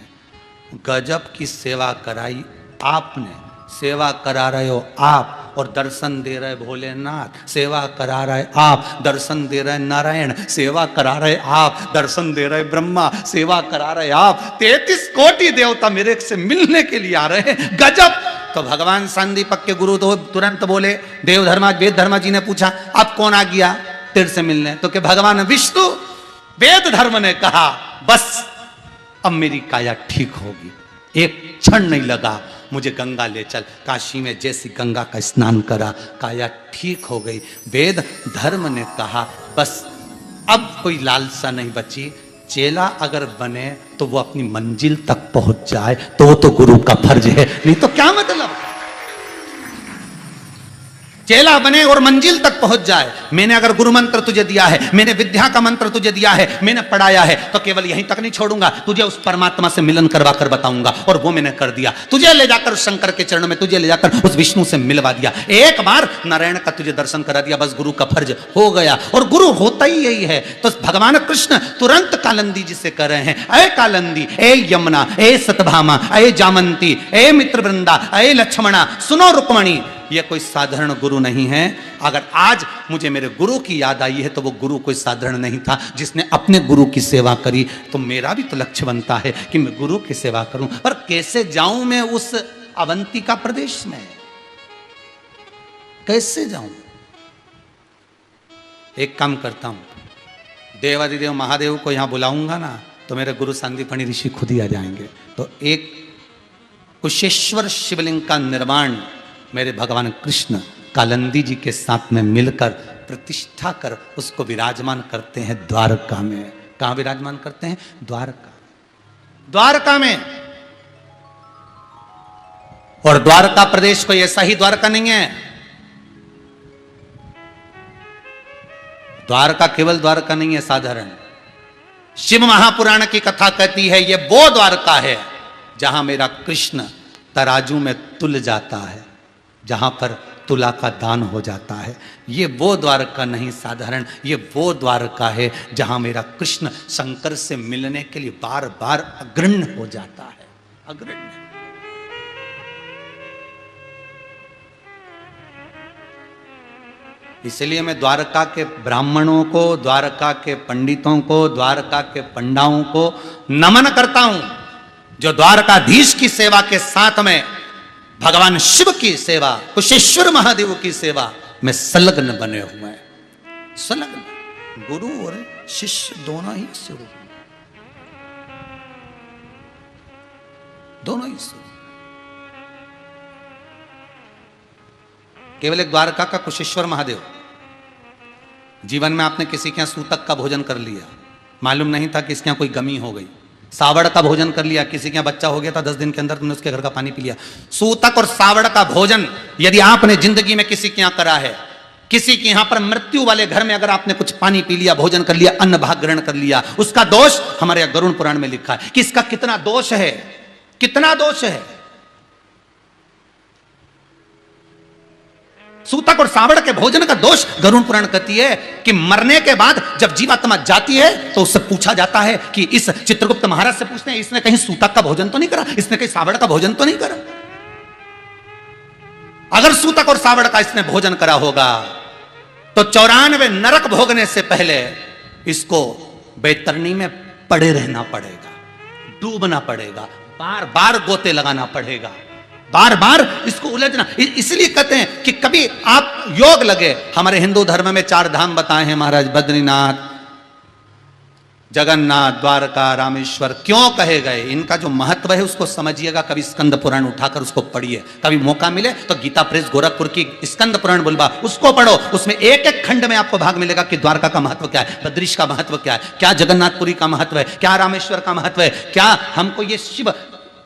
गजब की सेवा कराई आपने, सेवा करा रहे हो आप और दर्शन दे रहे भोलेनाथ, सेवा करा रहे आप, दर्शन दे रहे नारायण, सेवा करा रहे आप, दर्शन दे रहे ब्रह्मा, सेवा करा रहे आप, 33 कोटि देवता मेरे से मिलने के लिए आ रहे हैं, गजब। तो भगवान सांदीपक के गुरु तो तुरंत बोले, देव धर्मा वेद धर्मा जी ने पूछा, अब कौन आ गया तेरे से मिलने? तो कि भगवान विष्णु। वेद धर्म ने कहा, बस अब मेरी काया ठीक होगी, एक क्षण नहीं लगा, मुझे गंगा ले चल। काशी में जैसी गंगा का स्नान करा, काया ठीक हो गई। वेद धर्म ने कहा बस अब कोई लालसा नहीं बची, चेला अगर बने तो वो अपनी मंजिल तक पहुंच जाए तो वो तो गुरु का फर्ज है, नहीं तो क्या मतलब। चेला बने और मंजिल तक पहुंच जाए। मैंने अगर गुरु मंत्र तुझे दिया है, मैंने विद्या का मंत्र तुझे दिया है, मैंने पढ़ाया है, तो केवल यहीं तक नहीं छोड़ूंगा, तुझे उस परमात्मा से मिलन करवा कर बताऊंगा। और वो मैंने कर दिया, तुझे ले जाकर उस शंकर के चरणों में, तुझे ले जाकर उस विष्णु से मिलवा दिया। एक बार नारायण का तुझे दर्शन करा दिया, बस गुरु का फर्ज हो गया। और गुरु होता ही यही है। तो भगवान कृष्ण तुरंत कालंदी जी से कह रहे हैं, अय कालंदी, ए यमुना, ए सतभामा, अय जामंती, ए मित्र वृंदा, अय लक्ष्मणा, सुनो रुक्मणी, यह कोई साधारण गुरु नहीं है। अगर आज मुझे मेरे गुरु की याद आई है तो वो गुरु कोई साधारण नहीं था जिसने अपने गुरु की सेवा करी। तो मेरा भी तो लक्ष्य बनता है कि मैं गुरु की सेवा करूं, पर कैसे जाऊं मैं उस अवंतिका प्रदेश में, कैसे जाऊं। एक काम करता हूं, देवादिदेव महादेव को यहां बुलाऊंगा ना तो मेरे गुरु सांदीपनी ऋषि खुद ही आ जाएंगे। तो एक कुशेश्वर शिवलिंग का निर्माण मेरे भगवान कृष्ण कालंदी जी के साथ में मिलकर प्रतिष्ठा कर उसको विराजमान करते हैं द्वारका में। कहां विराजमान करते हैं? द्वारका, द्वारका में। और द्वारका प्रदेश कोई ऐसा ही द्वारका नहीं है। द्वारका केवल द्वारका नहीं है साधारण। शिव महापुराण की कथा कहती है ये वो द्वारका है जहां मेरा कृष्ण तराजू में तुल जाता है, जहां पर तुला का दान हो जाता है। ये वो द्वारका नहीं साधारण, ये वो द्वारका है जहां मेरा कृष्ण शंकर से मिलने के लिए बार बार अग्रण्य हो जाता है, अग्रण्य। इसलिए मैं द्वारका के ब्राह्मणों को, द्वारका के पंडितों को, द्वारका के पंडाओं को नमन करता हूं, जो द्वारकाधीश की सेवा के साथ में भगवान शिव की सेवा, कुशेश्वर महादेव की सेवा में संलग्न बने हुए हैं। संलग्न, गुरु और शिष्य दोनों ही शुरू, दोनों ही शुरू। केवल एक द्वारका का कुशेश्वर महादेव। जीवन में आपने किसी के यहां सूतक का भोजन कर लिया, मालूम नहीं था कि इसके यहां कोई गमी हो गई। सावड़ का भोजन कर लिया, किसी के यहाँ बच्चा हो गया था, 10 दिन के अंदर तुमने उसके घर का पानी पी लिया। सूतक और सावड़ का भोजन यदि आपने जिंदगी में किसी के यहाँ करा है, किसी के यहाँ पर मृत्यु वाले घर में अगर आपने कुछ पानी पी लिया, भोजन कर लिया, अन्न भाग ग्रहण कर लिया, उसका दोष हमारे यहाँ गरुड़ पुराण में लिखा है कि इसका कितना दोष है, कितना दोष है। सूतक और सावड़ के भोजन का दोष गरुड़ पुराण कहती है कि मरने के बाद जब जीवात्मा जाती है तो उससे पूछा जाता है कि इस चित्रगुप्त महाराज से पूछते हैं इसने कहीं सूतक का भोजन तो नहीं करा, इसने कहीं सावड़ का भोजन तो नहीं करा। अगर सूतक और सावड़ का इसने भोजन करा होगा तो 94 नरक भोगने से पहले इसको बैतरणी में पड़े रहना पड़ेगा, डूबना पड़ेगा, बार बार गोते लगाना पड़ेगा, बार बार इसको उलझना। इसलिए कहते हैं कि कभी आप योग लगे, हमारे हिंदू धर्म में 4 धाम बताए हैं महाराज, बद्रीनाथ, जगन्नाथ, द्वारका, रामेश्वर। क्यों कहे गए, इनका जो महत्व है उसको समझिएगा। कभी स्कंद पुराण उठाकर उसको पढ़िए, कभी मौका मिले तो गीता प्रेस गोरखपुर की स्कंद पुराण बुलवा उसको पढ़ो, उसमें एक एक खंड में आपको भाग मिलेगा कि द्वारका का महत्व क्या है, बद्रीश का महत्व क्या है, क्या जगन्नाथपुरी का महत्व है, क्या रामेश्वर का महत्व है, क्या हमको ये शिव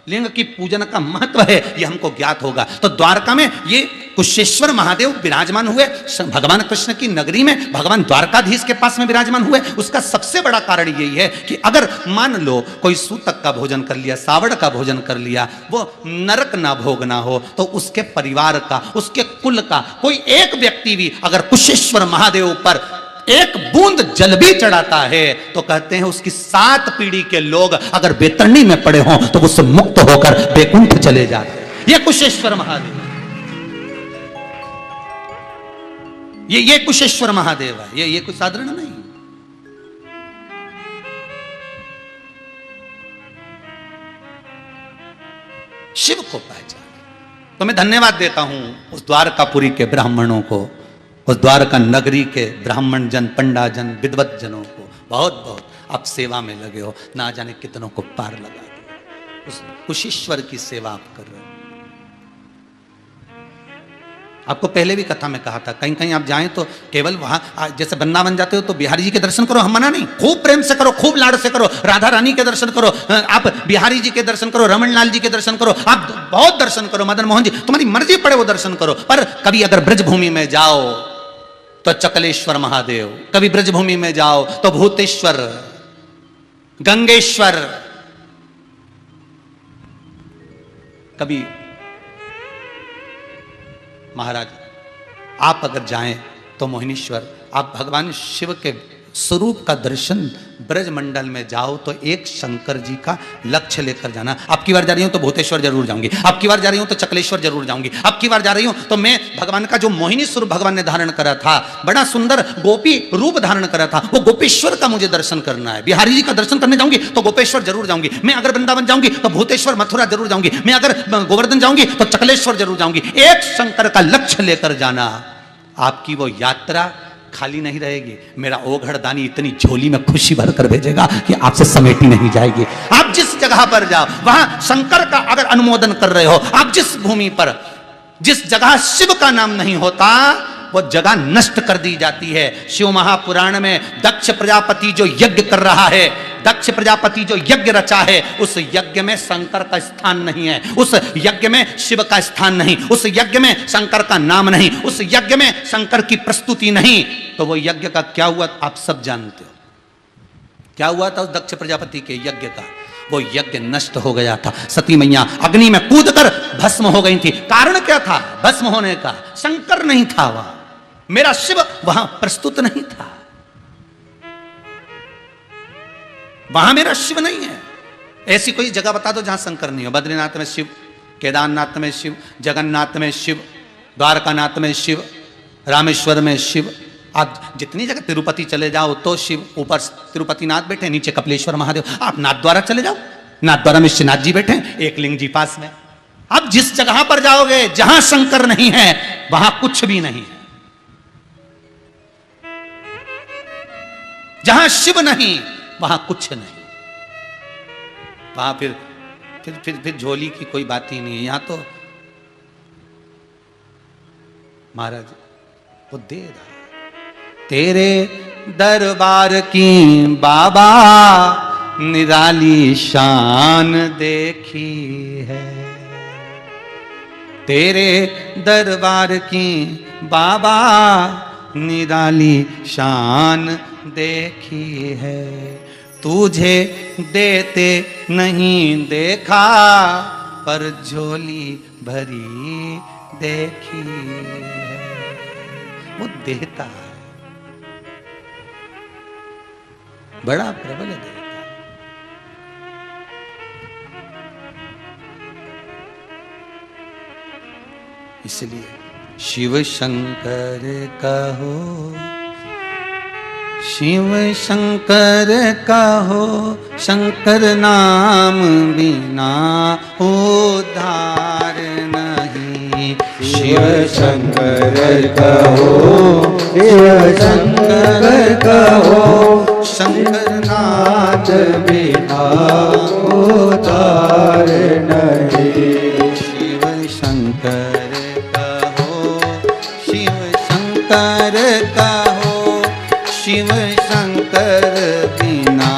लिंग की पूजन का महत्व है, ये हमको ज्ञात होगा। तो द्वारका में ये कुशेश्वर महादेव विराजमान हुए, भगवान कृष्ण की नगरी में भगवान द्वारकाधीश के पास में विराजमान हुए। उसका सबसे बड़ा कारण यही है कि अगर मान लो कोई सूतक का भोजन कर लिया, सावड़ का भोजन कर लिया, वो नरक ना भोगना हो, तो उसके परिवार का, उसके कुल का कोई एक व्यक्ति भी अगर कुशेश्वर महादेव पर एक बूंद जल भी चढ़ाता है तो कहते हैं उसकी 7 पीढ़ी के लोग अगर बेतरणी में पड़े हों तो उससे मुक्त होकर बैकुंठ चले जाते हैं। ये कुशेश्वर महादेव, ये कुशेश्वर महादेव है, ये कोई साधारण नहीं। शिव को पहचान। तो मैं धन्यवाद देता हूं उस द्वारकापुरी के ब्राह्मणों को, उस द्वारका नगरी के ब्राह्मण जन, पंडा जन, विद्वत जनों को। बहुत बहुत आप सेवा में लगे हो, ना जाने कितनों को पार लगा दो। उस ईश्वर की सेवा आप कर रहे हो। आपको पहले भी कथा में कहा था, कहीं कहीं आप जाएं तो केवल वहां, जैसे वृंदावन जाते हो तो बिहारी जी के दर्शन करो, हम मना नहीं, खूब प्रेम से करो, खूब लाड़ से करो, राधा रानी के दर्शन करो, आप बिहारी जी के दर्शन करो, रमन लाल जी के दर्शन करो, आप बहुत दर्शन करो, मदन मोहन जी, तुम्हारी मर्जी पड़े वो दर्शन करो। पर कभी अगर ब्रजभूमि में जाओ तो चकलेश्वर महादेव, कभी ब्रजभूमि में जाओ तो भूतेश्वर, गंगेश्वर, कभी महाराज आप अगर जाएं तो मोहिनीश्वर, आप भगवान शिव के स्वरूप का दर्शन ब्रज मंडल में जाओ तो एक शंकर जी का लक्ष्य लेकर जाना। अब की बार जा रही हूं तो भूतेश्वर जरूर जाऊंगी, अब की बार जा रही हूं तो चकलेश्वर जरूर जाऊंगी, अब की बार जा रही हूं तो मैं भगवान का जो मोहिनी स्वरूप भगवान ने धारण करा था, बड़ा सुंदर गोपी रूप धारण करा था, वो गोपेश्वर का मुझे दर्शन करना है। बिहारी जी का दर्शन करने जाऊंगी तो गोपेश्वर जरूर जाऊंगी, मैं अगर वृंदावन जाऊंगी तो भूतेश्वर मथुरा जरूर जाऊंगी, मैं अगर गोवर्धन जाऊंगी तो चकलेश्वर जरूर जाऊंगी। एक शंकर का लक्ष्य लेकर जाना, आपकी वो यात्रा खाली नहीं रहेगी। मेरा ओघड़ दानी इतनी झोली में खुशी भर कर भेजेगा कि आपसे समेटी नहीं जाएगी। आप जिस जगह पर जाओ वहां शंकर का अगर अनुमोदन कर रहे हो, आप जिस भूमि पर, जिस जगह शिव का नाम नहीं होता वो जगह नष्ट कर दी जाती है। शिव महापुराण में दक्ष प्रजापति जो यज्ञ कर रहा है, दक्ष प्रजापति जो यज्ञ रचा है, उस यज्ञ में शंकर का स्थान नहीं है, उस यज्ञ में शिव का स्थान नहीं, उस यज्ञ में शंकर का नाम नहीं, उस यज्ञ में शंकर की प्रस्तुति नहीं। तो वो यज्ञ का क्या हुआ आप सब जानते हो। क्या हुआ था उस दक्ष प्रजापति के यज्ञ का? वो यज्ञ नष्ट हो गया था। सती मैया अग्नि में कूदकर भस्म हो गई थी। कारण क्या था भस्म होने का? शंकर नहीं था वहां, मेरा शिव वहां प्रस्तुत नहीं था, वहां मेरा शिव नहीं है। ऐसी कोई जगह बता दो जहां शंकर नहीं हो। बद्रीनाथ में शिव, केदारनाथ में शिव, जगन्नाथ में शिव, द्वारकानाथ में शिव, रामेश्वर में शिव, आप जितनी जगह, तिरुपति चले जाओ तो शिव, ऊपर तिरुपति नाथ बैठे, नीचे कपिलेश्वर महादेव। आप नाथ द्वारा चले जाओ, नाथ द्वारा में श्रीनाथ जी बैठे, एक लिंग जी पास में। आप जिस जगह पर जाओगे जहां शंकर नहीं है वहां कुछ भी नहीं है। जहां शिव नहीं वहां कुछ नहीं, वहां फिर झोली की कोई बात ही नहीं है। यहां तो महाराज वो दे रहा, तेरे दरबार की बाबा निराली शान देखी है, तेरे दरबार की बाबा निराली शान देखी है, तुझे देते नहीं देखा पर झोली भरी देखी है। वो देता है, बड़ा प्रबल देता है। इसलिए शिव शंकर कहो, शिव शंकर कहो, शंकर नाम बिना उद्धार नहीं। शिव शंकर कहो, शिव शंकर कहो, शंकर नाथ बिना उद्धार नहीं। शिव शंकर कहो, शिव शंकर कहो, शिव शंकर बिना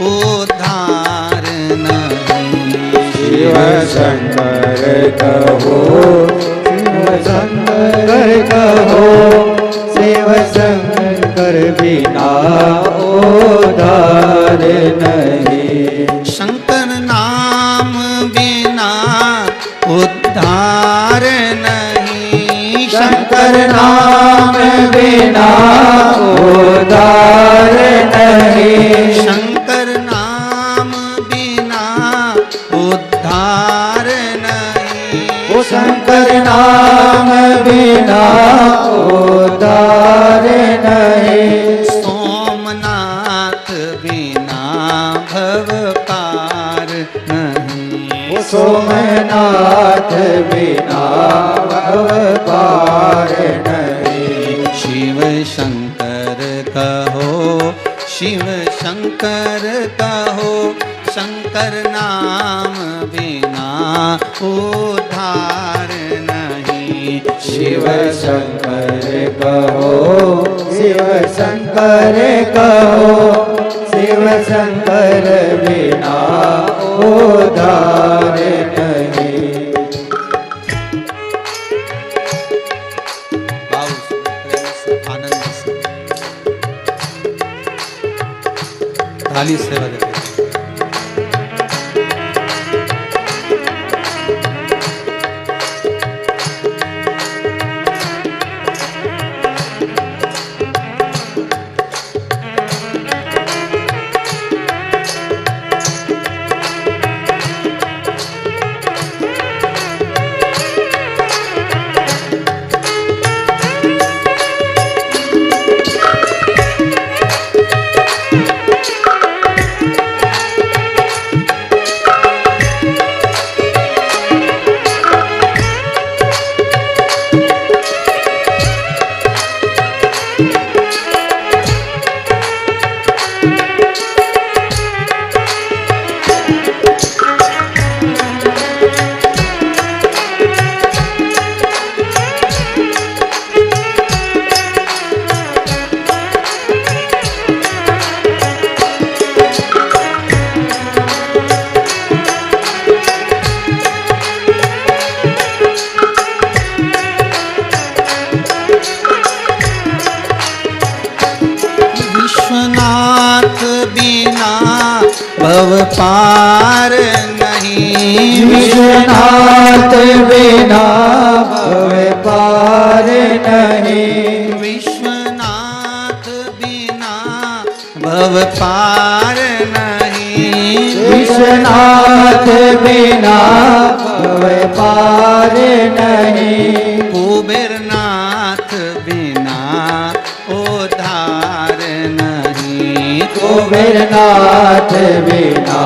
उद्धार नहीं। शिव शंकर कहो, शिव शंकर कहो, शिव शंकर बिना उद्धार नहीं। शंकर नाम बिना उद्धार नहीं। शंकर नाम बिना उद्धार नहीं। शंकर नाम बिना उद्धार नहीं। ओ शंकर नाम बिना उद्धार नहीं। सोमनाथ बिना भव पार नहीं। ओ सोमनाथ बिना भव पार नहीं। शिव शंकर कहो, शिव शंकर कहो, शंकर नाम बिना उद्धार नहीं। शिव शंकर कहो, शिव शंकर कहो, शिव शंकर बिना उद्धार नहीं। भाव से, प्रेम से, आनंद से थाली सेवा देते हैं। भव पार नहीं। विश्वनाथ बिना भव पार नहीं। विश्वनाथ बिना भव पार नहीं। विश्वनाथ बिना भव पार नहीं। कुबेरनाथ बिना उद्धार नहीं। कुबेरनाथ बिना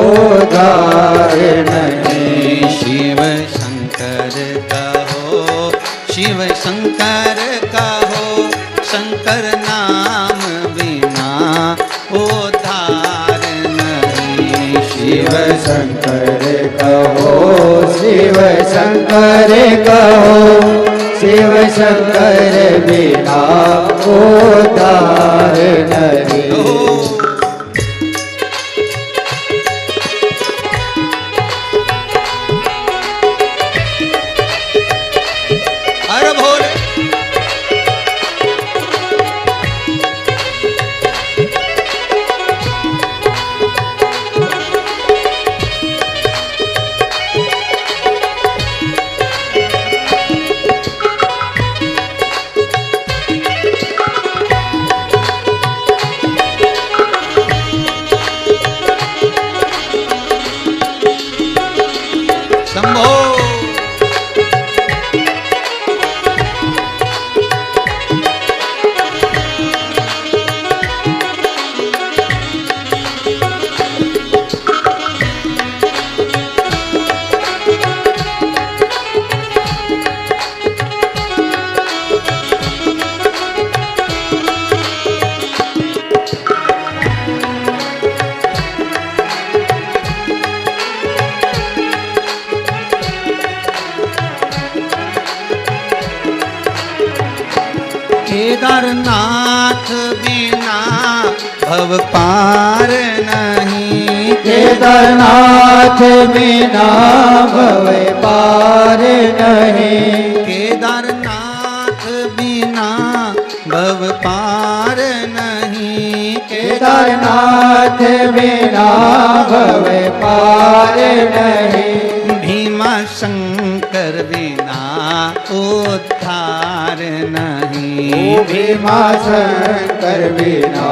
उद्धार नहीं। शिव शंकर कहो, शिव शंकर कहो, शंकर नाम बिना उद्धार नहीं। शिव शंकर कहो, शिव शंकर कहो, शिव शंकर बिना उद्धार नहीं। हर भोले शंभो। केदारनाथ बिना भव पार नहीं। केदारनाथ बिना भव पार नहीं। केदारनाथ बिना भव पार नहीं। केदारनाथ बिना भव पार नहीं। भीमा शंकर बिना उद्धार नहीं। भीमा शंकर बिना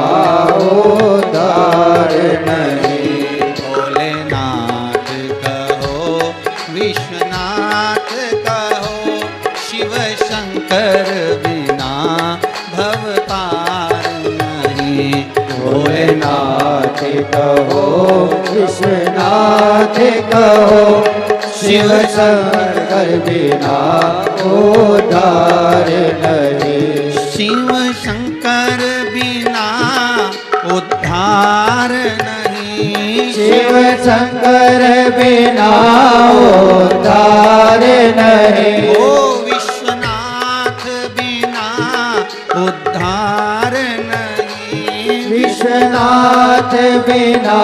उद्धार नहीं। भोलेनाथ कहो, विश्वनाथ कहो, शिव शंकर बिना भव पार नहीं। भोलेनाथ कहो, विश्वनाथ कहो, शिव शंकर बिना उद्धार नहीं। शिव शंकर बिना उद्धार नहीं। शिव शंकर बिना उद्धार नहीं। ओ विश्वनाथ बिना उद्धार नहीं। विश्वनाथ बिना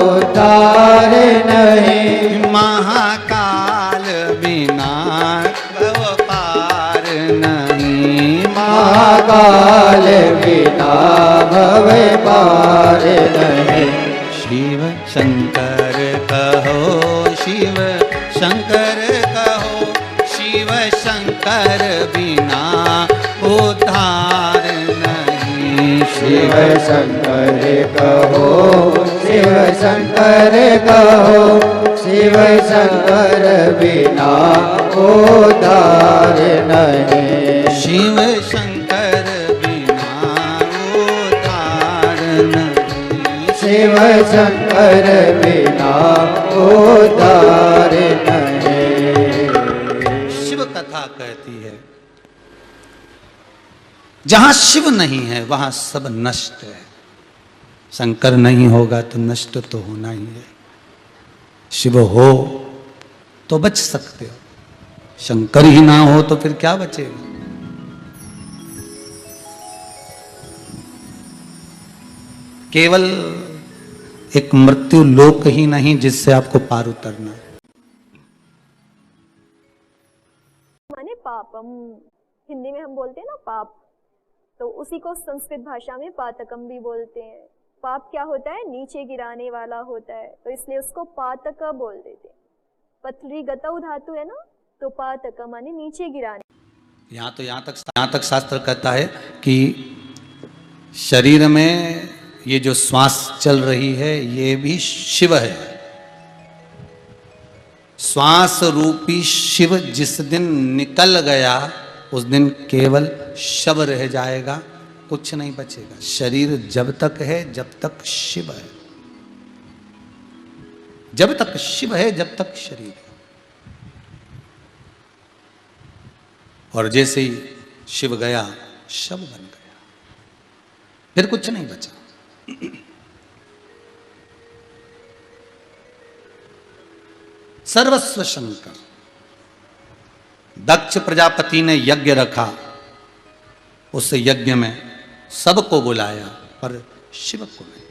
उद्धार नहीं। महाकाल बिना भव पार नहीं। महाकाल बिना भव पार नहीं। शिव शंकर कहो, शिव शंकर कहो, शिव शंकर बिना उद्धार नहीं। शिव शंकर कहो, शिव शंकर कहो, शिव शंकर बिना उद्धार नहीं। शिव शंकर बिना उद्धार नहीं। शिव शंकर बिना उद्धार नहीं। शिव कथा कहती है जहां शिव नहीं है वहां सब नष्ट है। शंकर नहीं होगा तो नष्ट तो होना ही है। शिव हो तो बच सकते हो, शंकर ही ना हो तो फिर क्या बचेगा। केवल एक मृत्यु लोक ही नहीं जिससे आपको पार उतरना है। माने पापम, हिंदी में हम बोलते हैं ना पाप, तो उसी को संस्कृत भाषा में पातकम भी बोलते हैं। पाप क्या होता है? नीचे गिराने वाला होता है, तो इसलिए उसको पातक बोल देते हैं। पथरी गतौ धातु है ना, तो पातक माने नीचे गिराने। यहाँ तक शास्त्र कहता है कि शरीर में ये जो श्वास चल रही है ये भी शिव है। श्वास रूपी शिव जिस दिन निकल गया उस दिन केवल शव रह जाएगा, कुछ नहीं बचेगा। शरीर जब तक है जब तक शिव है, जब तक शिव है जब तक शरीर है। और जैसे ही शिव गया शव बन गया, फिर कुछ नहीं बचा। सर्वस्व शंकर। दक्ष प्रजापति ने यज्ञ रखा, उस यज्ञ में सबको बुलाया पर शिव को नहीं।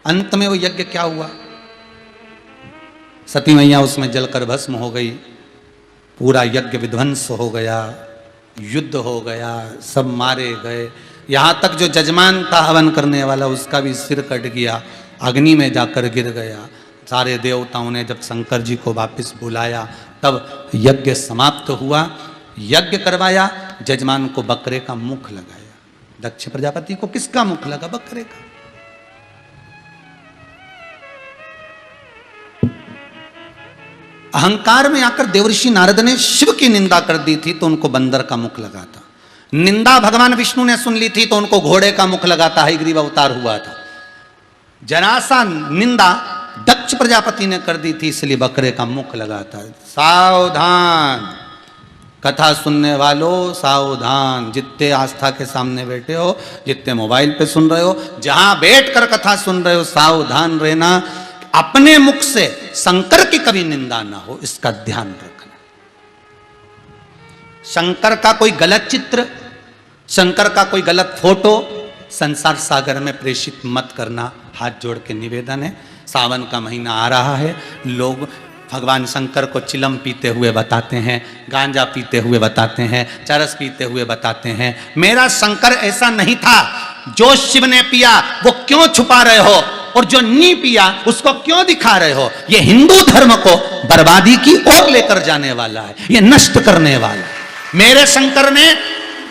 अंत में वो यज्ञ क्या हुआ? सती मैया उसमें जलकर भस्म हो गई, पूरा यज्ञ विध्वंस हो गया, युद्ध हो गया, सब मारे गए। यहां तक जो जजमान था हवन करने वाला उसका भी सिर कट गया, अग्नि में जाकर गिर गया। सारे देवताओं ने जब शंकर जी को वापस बुलाया तब यज्ञ समाप्त हुआ। यज्ञ करवाया, जजमान को बकरे का मुख लगाया। दक्ष प्रजापति को किसका मुख लगा? बकरे का। अहंकार में आकर देवर्षि नारद ने शिव की निंदा कर दी थी तो उनको बंदर का मुख लगा था। निंदा भगवान विष्णु ने सुन ली थी तो उनको घोड़े का मुख लगा था, हयग्रीव अवतार हुआ था। जरासा निंदा दक्ष प्रजापति ने कर दी थी इसलिए बकरे का मुख लगा था। सावधान कथा सुनने वालों, सावधान। जितने आस्था के सामने बैठे हो, जितने मोबाइल पे सुन रहे हो, जहां बैठकर कथा सुन रहे हो, सावधान रहना। अपने मुख से शंकर की कभी निंदा ना हो, इसका ध्यान रखना। शंकर का कोई गलत चित्र, शंकर का कोई गलत फोटो संसार सागर में प्रेषित मत करना, हाथ जोड़ के निवेदन है। सावन का महीना आ रहा है, लोग भगवान शंकर को चिलम पीते हुए बताते हैं, गांजा पीते हुए बताते हैं, चरस पीते हुए बताते हैं। मेरा शंकर ऐसा नहीं था। जो शिव ने पिया वो क्यों छुपा रहे हो, और जो नहीं पिया उसको क्यों दिखा रहे हो? ये हिंदू धर्म को बर्बादी की ओर लेकर जाने वाला है, ये नष्ट करने वाला है। मेरे शंकर ने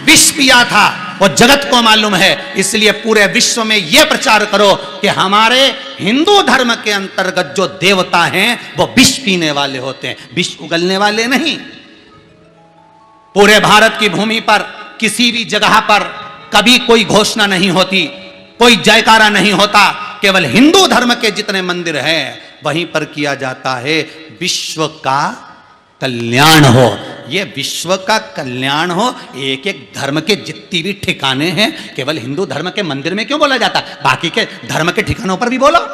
विष पिया था, वो जगत को मालूम है, इसलिए पूरे विश्व में यह प्रचार करो कि हमारे हिंदू धर्म के अंतर्गत जो देवता हैं वो विष पीने वाले होते हैं, विष उगलने वाले नहीं। पूरे भारत की भूमि पर किसी भी जगह पर कभी कोई घोषणा नहीं होती, कोई जयकारा नहीं होता। केवल हिंदू धर्म के जितने मंदिर हैं वहीं पर किया जाता है विश्व का कल्याण हो, ये विश्व का कल्याण हो। एक एक धर्म के जितनी भी ठिकाने हैं, केवल हिंदू धर्म के मंदिर में क्यों बोला जाता, बाकी के धर्म के ठिकानों पर भी बोलो।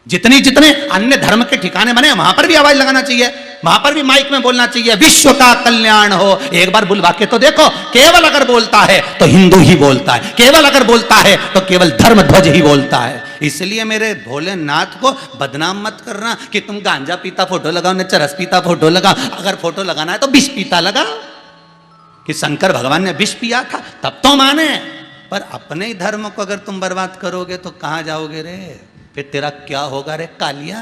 जितने जितने अन्य धर्म के ठिकाने बने वहां पर भी आवाज लगाना चाहिए, वहां पर भी माइक में बोलना चाहिए विश्व का कल्याण हो। एक बार बुलवा के तो देखो, केवल अगर बोलता है तो हिंदू ही बोलता है, केवल अगर बोलता है तो केवल धर्म ध्वज ही बोलता है। इसलिए मेरे भोलेनाथ को बदनाम मत करना कि तुम गांजा पीता फोटो लगाओ, न चरस पीता फोटो लगाओ। अगर फोटो लगाना है तो विष पीता लगाओ, कि शंकर भगवान ने विष पिया था तब तो माने। पर अपने ही धर्म को अगर तुम बर्बाद करोगे तो कहां जाओगे रे, फिर तेरा क्या होगा रे कालिया।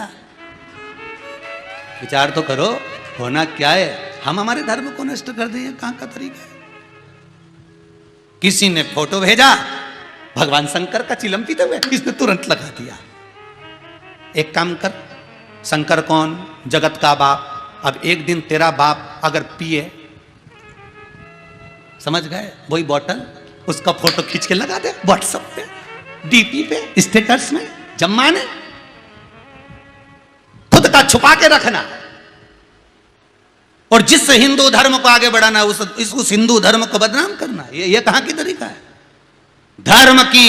विचार तो करो, होना क्या है। हम हमारे धर्म को नष्ट कर दिए, कहां का तरीका है। किसी ने फोटो भेजा भगवान शंकर का चिलम पीते हुए, इसने तुरंत लगा दिया। एक काम कर, शंकर कौन, जगत का बाप। अब एक दिन तेरा बाप अगर पिए, समझ गए, वही बॉटल उसका फोटो खींच के लगा दे व्हाट्सएप पे, डीपी पे, स्टेटस में। जम्मा ने खुद का छुपा के रखना, और जिस हिंदू धर्म को आगे बढ़ाना उस हिंदू धर्म को बदनाम करना, ये कहां की तरीका है। धर्म की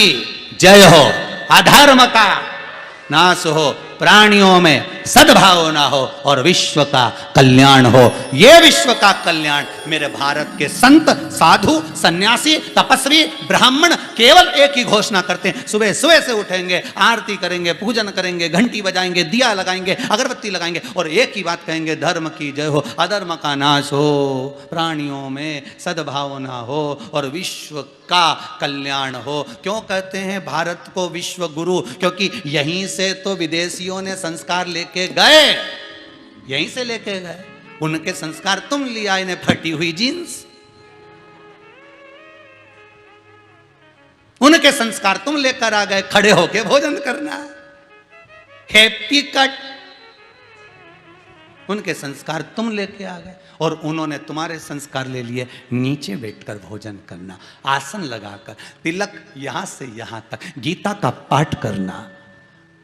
जय हो, अधर्म का नाश हो, प्राणियों में सद्भावना हो और विश्व का कल्याण हो। यह विश्व का कल्याण मेरे भारत के संत, साधु, सन्यासी, तपस्वी, ब्राह्मण केवल एक ही घोषणा करते हैं। सुबह सुबह से उठेंगे, आरती करेंगे, पूजन करेंगे, घंटी बजाएंगे, दिया लगाएंगे, अगरबत्ती लगाएंगे और एक ही बात कहेंगे, धर्म की जय हो, अधर्म का नाश हो, प्राणियों में सद्भावना हो और विश्व का कल्याण हो। क्यों कहते हैं भारत को विश्व गुरु, क्योंकि यहीं से तो विदेशियों ने संस्कार लेके गए, यहीं से लेके गए। उनके संस्कार तुम लिया, इन्हें फटी हुई जीन्स। उनके संस्कार तुम लेकर आ गए, खड़े होके भोजन करना, हैप्पी कट। उनके संस्कार तुम लेके आ गए और उन्होंने तुम्हारे संस्कार ले लिए, नीचे बैठकर भोजन करना, आसन लगाकर, तिलक यहां से यहां तक, गीता का पाठ करना,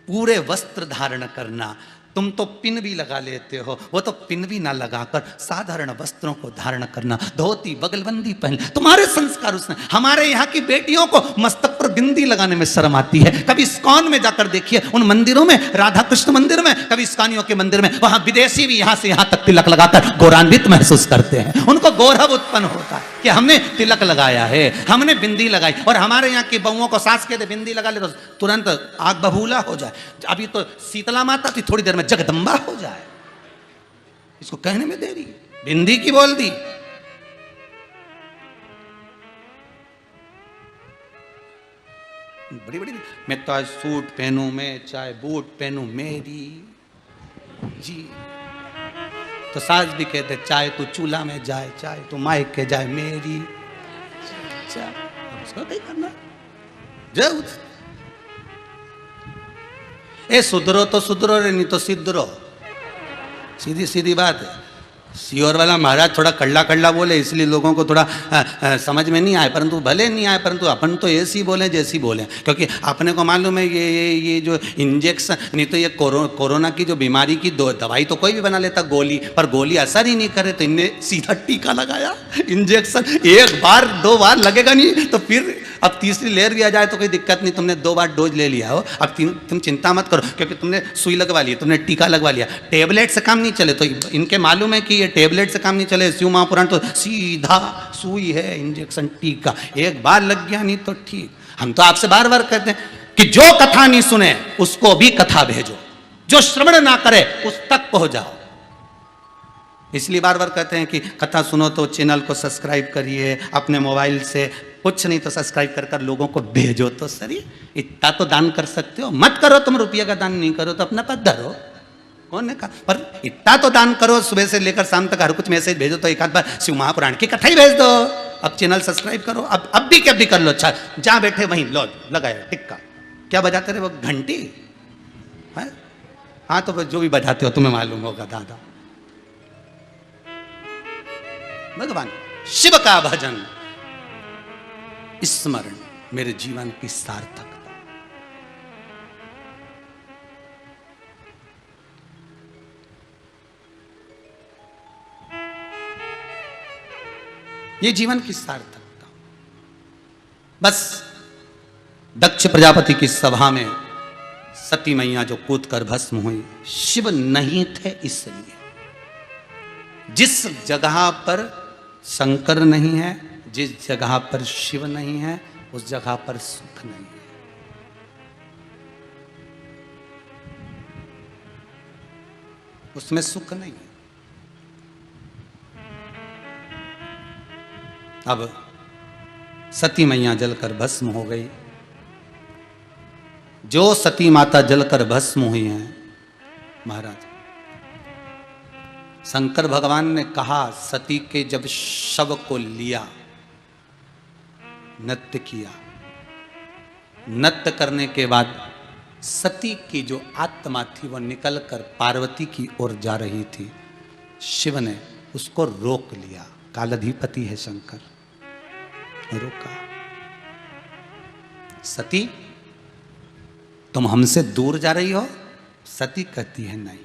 पूरे वस्त्र धारण करना। तुम तो पिन भी लगा लेते हो, वो तो पिन भी ना लगाकर साधारण वस्त्रों को धारण करना, धोती बगलबंदी पहन। तुम्हारे संस्कार उसने। हमारे यहाँ की बेटियों को मस्तक पर बिंदी लगाने में शर्म आती है। कभी इस्कॉन में जाकर देखिए, उन मंदिरों में, राधा कृष्ण मंदिर में, कभी इस्कॉनियों के मंदिर में, वहां विदेशी भी यहां से यहां तक तिलक लगाकर गौरवान्वित महसूस करते हैं। उनको गौरव उत्पन्न होता है कि हमने तिलक लगाया है, हमने बिंदी लगाई। और हमारे यहाँ की बहुओं को सास कहते बिंदी लगा ले तो तुरंत आग बबूला हो जाए। अभी तो शीतला माता थी, थोड़ी देर में जगदम्बा हो जाए। इसको कहने में देरी, बिंदी की बोल दी। बड़ी बड़ी, मैं तो आज सूट पहनूं, मैं चाहे बूट पहनूं, मेरी जी। तो सास भी कहते चाहे तू चूल्हा में जाए, चाहे तू माइक के जाए, मेरी चाहे। उसको नहीं करना, जय। ए सुधरो तो सुधरो रे, नहीं तो सिद्धरो। सीधी सीधी बात है। सियोर वाला महाराज थोड़ा कड़ला कड़ला बोले, इसलिए लोगों को थोड़ा समझ में नहीं आए, परंतु भले नहीं आए, परंतु अपन तो ऐसी बोले जैसी बोले, क्योंकि अपने को मालूम है ये जो इंजेक्शन, नहीं तो ये कोरोना की जो बीमारी की दवाई तो कोई भी बना लेता, गोली, पर गोली असर ही नहीं करे, तो इनने सीधा टीका लगाया, इंजेक्शन। एक बार दो बार लगेगा नहीं तो फिर अब तीसरी लेयर भी आ जाए तो कोई दिक्कत नहीं, तुमने 2 बार डोज ले लिया हो, अब तुम चिंता मत करो, क्योंकि तुमने सुई लगवा ली, तुमने टीका लगवा लिया। टेबलेट से काम नहीं चले, तो इनके मालूम है कि ये टेबलेट से काम नहीं चले, शिव महापुराण तो सीधा सुई है, इंजेक्शन, टीका। एक बार लग गया नहीं तो ठीक। हम तो आपसे बार बार कहते हैं कि जो कथा नहीं सुने उसको भी कथा भेजो, जो श्रवण ना करे उस तक पहुंचाओ। इसलिए बार बार कहते हैं कि कथा सुनो तो चैनल को सब्सक्राइब करिए अपने मोबाइल से, कुछ नहीं तो सब्सक्राइब कर लोगों को भेजो तो सही। इतना तो दान कर सकते हो, मत करो तुम रुपया का दान नहीं करो तो अपना पद धरो, कौन ने कहा, पर इतना तो दान करो, सुबह से लेकर शाम तक हर कुछ मैसेज भेजो तो एक आध बार शिव महापुराण की कथा ही भेज दो। अब चैनल सब्सक्राइब करो, अब भी क्या भी कर लो। अच्छा, जहां बैठे वहीं लो लगाया टिक्का, क्या बजाते रहे वो, घंटी है? हाँ, तो जो भी बजाते हो तुम्हें मालूम होगा दादा। भगवान शिव का भजन, स्मरण मेरे जीवन की सार्थकता। ये जीवन की सार्थकता। बस दक्ष प्रजापति की सभा में सती मैया जो कूद कर भस्म हुई, शिव नहीं थे इसलिए। जिस जगह पर शंकर नहीं है, जिस जगह पर शिव नहीं है, उस जगह पर सुख नहीं है। उसमें सुख नहीं है। अब सती मैया जलकर भस्म हो गई। जो सती माता जलकर भस्म हुई हैं, महाराज शंकर भगवान ने कहा, सती के जब शव को लिया, नृत्य किया, नृत्य करने के बाद सती की जो आत्मा थी वो निकलकर पार्वती की ओर जा रही थी। शिव ने उसको रोक लिया। कालाधिपति है शंकर, रोका। सती तुम हमसे दूर जा रही हो? सती कहती है नहीं,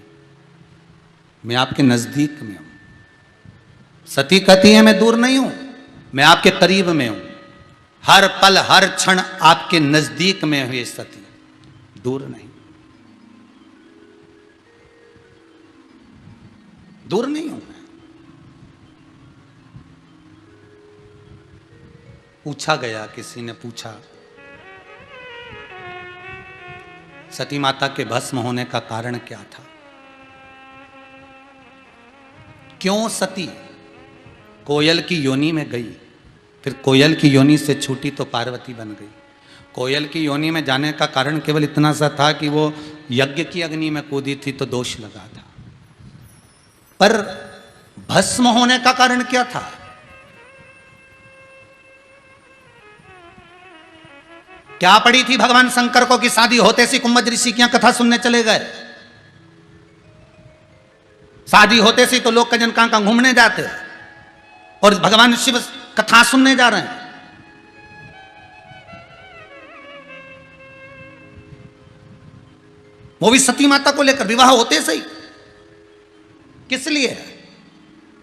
मैं आपके नजदीक में हूं। सती कहती है मैं दूर नहीं हूं, मैं आपके करीब में हूं। हर पल हर क्षण आपके नजदीक में हुई सती, दूर नहीं, दूर नहीं हूं मैं। पूछा गया, किसी ने पूछा सती माता के भस्म होने का कारण क्या था? क्यों सती कोयल की योनि में गई, फिर कोयल की योनि से छूटी तो पार्वती बन गई। कोयल की योनि में जाने का कारण केवल इतना सा था कि वो यज्ञ की अग्नि में कूदी थी तो दोष लगा था। पर भस्म होने का कारण क्या था? क्या पड़ी थी भगवान शंकर को कि शादी होते सी कुंभ ऋषि की कथा सुनने चले गए? शादी होते सी तो लोग कजन कहां घूमने जाते, और भगवान शिव कथा सुनने जा रहे हैं। वो भी सती माता को लेकर, विवाह होते से ही। किस लिए?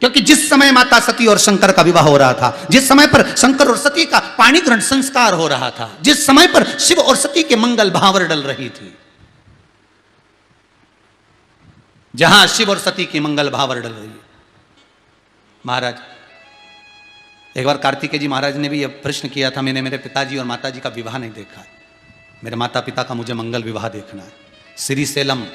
क्योंकि जिस समय माता सती और शंकर का विवाह हो रहा था, जिस समय पर शंकर और सती का पाणी ग्रहण संस्कार हो रहा था, जिस समय पर शिव और सती के मंगल भावर डल रही थी, जहां शिव और सती की मंगल भावर डल रही है। महाराज एक बार कार्तिकेय जी महाराज ने भी यह प्रश्न किया था, मैंने मेरे पिताजी और माताजी का विवाह नहीं देखा है, मेरे माता पिता का मुझे मंगल विवाह देखना है। श्रीशैलम,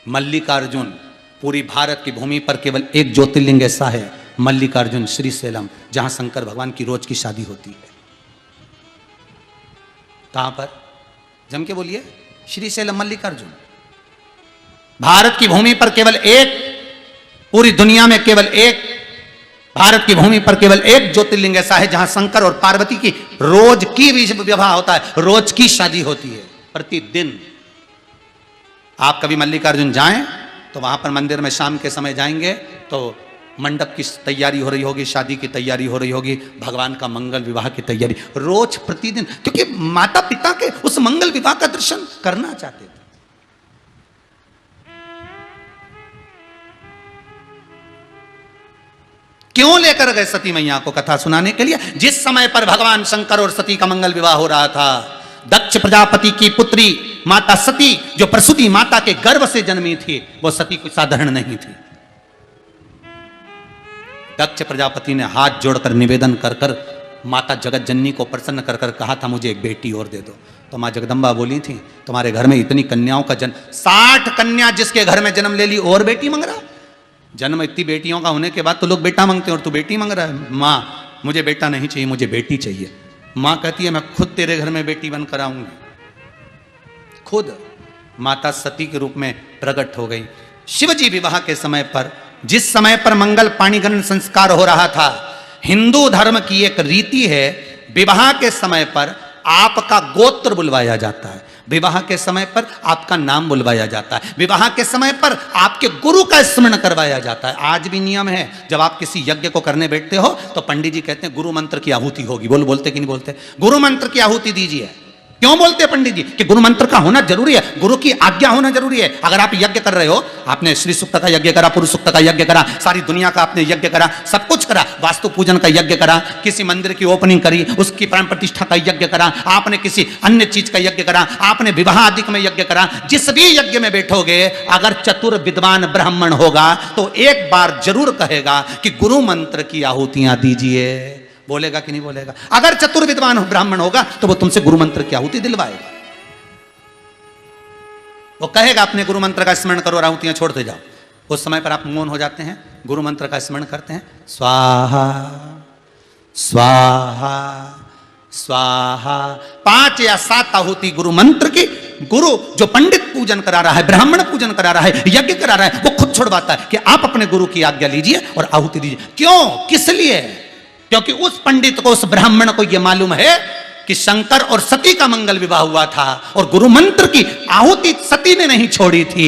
मल्लिकार्जुन, पूरी भारत की भूमि पर केवल एक ज्योतिर्लिंग ऐसा है, मल्लिकार्जुन श्रीशैलम, जहां शंकर भगवान की रोज की शादी होती है। कहां पर? जम के बोलिए। श्रीशैलम, मल्लिकार्जुन। भारत की भूमि पर केवल एक, पूरी दुनिया में केवल एक, भारत की भूमि पर केवल एक ज्योतिर्लिंग ऐसा है जहां शंकर और पार्वती की रोज की विवाह होता है, रोज की शादी होती है, प्रतिदिन। आप कभी मल्लिकार्जुन जाएं तो वहां पर मंदिर में शाम के समय जाएंगे तो मंडप की तैयारी हो रही होगी, शादी की तैयारी हो रही होगी, भगवान का मंगल विवाह की तैयारी, रोज प्रतिदिन। क्योंकि माता पिता के उस मंगल विवाह का दर्शन करना चाहते थे। क्यों लेकर गए सती मैया को कथा सुनाने के लिए? जिस समय पर भगवान शंकर और सती का मंगल विवाह हो रहा था, दक्ष प्रजापति की पुत्री माता सती, जो प्रसूति माता के गर्भ से जन्मी थी, वो सती कोई साधारण नहीं थी। दक्ष प्रजापति ने हाथ जोड़कर निवेदन कर कर माता जगत जननी को प्रसन्न कर कर कहा था, मुझे एक बेटी और दे दो। तो मां जगदम्बा बोली थी, तुम्हारे घर में इतनी कन्याओं का जन्म, 60 कन्या जिसके घर में जन्म ले ली, और बेटी मांग रहा? जन्म इतनी बेटियों का होने के बाद तो लोग बेटा मांगते हैं, और तू बेटी मांग रहा है? मां, मुझे बेटा नहीं चाहिए, मुझे बेटी चाहिए। मां कहती है, मैं खुद तेरे घर में बेटी बनकर आऊंगी। खुद माता सती के रूप में प्रकट हो गई। शिवजी विवाह के समय पर, जिस समय पर मंगल पाणिग्रहण संस्कार हो रहा था, हिंदू धर्म की एक रीति है, विवाह के समय पर आपका गोत्र बुलवाया जाता है, विवाह के समय पर आपका नाम बुलवाया जाता है, विवाह के समय पर आपके गुरु का स्मरण करवाया जाता है। आज भी नियम है, जब आप किसी यज्ञ को करने बैठते हो तो पंडित जी कहते हैं गुरु मंत्र की आहुति होगी। बोलते कि नहीं बोलते? गुरु मंत्र की आहुति दीजिए। क्यों बोलते हैं पंडित जी कि गुरु मंत्र का होना जरूरी है, गुरु की आज्ञा होना जरूरी है। अगर आप यज्ञ कर रहे हो, आपने श्री सूक्त का यज्ञ करा, पुरुष सूक्त का यज्ञ करा, सारी दुनिया का आपने यज्ञ करा, सब कुछ करा, वास्तु पूजन का यज्ञ करा, किसी मंदिर की ओपनिंग करी, उसकी प्राण प्रतिष्ठा का यज्ञ करा, आपने किसी अन्य चीज का यज्ञ करा, आपने विवाह आदि में यज्ञ करा, जिस भी यज्ञ में बैठोगे, अगर चतुर विद्वान ब्राह्मण होगा तो एक बार जरूर कहेगा कि गुरु मंत्र की आहुतियां दीजिए। बोलेगा कि नहीं बोलेगा? अगर चतुर विद्वान ब्राह्मण होगा तो वो तुमसे गुरु मंत्र की आहुति दिलवाएगा। वो कहेगा अपने गुरु मंत्र का स्मरण करो और आहुतियां छोड़ते जाओ। उस समय पर आप मौन हो जाते हैं, गुरु मंत्र का स्मरण करते हैं, स्वाहा स्वाहा स्वाहा, 5 या 7 आहुति गुरु मंत्र की। गुरु जो पंडित पूजन करा रहा है, ब्राह्मण पूजन करा रहा है, यज्ञ करा रहा है, वो खुद छुड़वाता है कि आप अपने गुरु की आज्ञा लीजिए और आहुति दीजिए। क्यों? किस लिए? क्योंकि उस पंडित को, उस ब्राह्मण को यह मालूम है कि शंकर और सती का मंगल विवाह हुआ था और गुरु मंत्र की आहुति सती ने नहीं छोड़ी थी।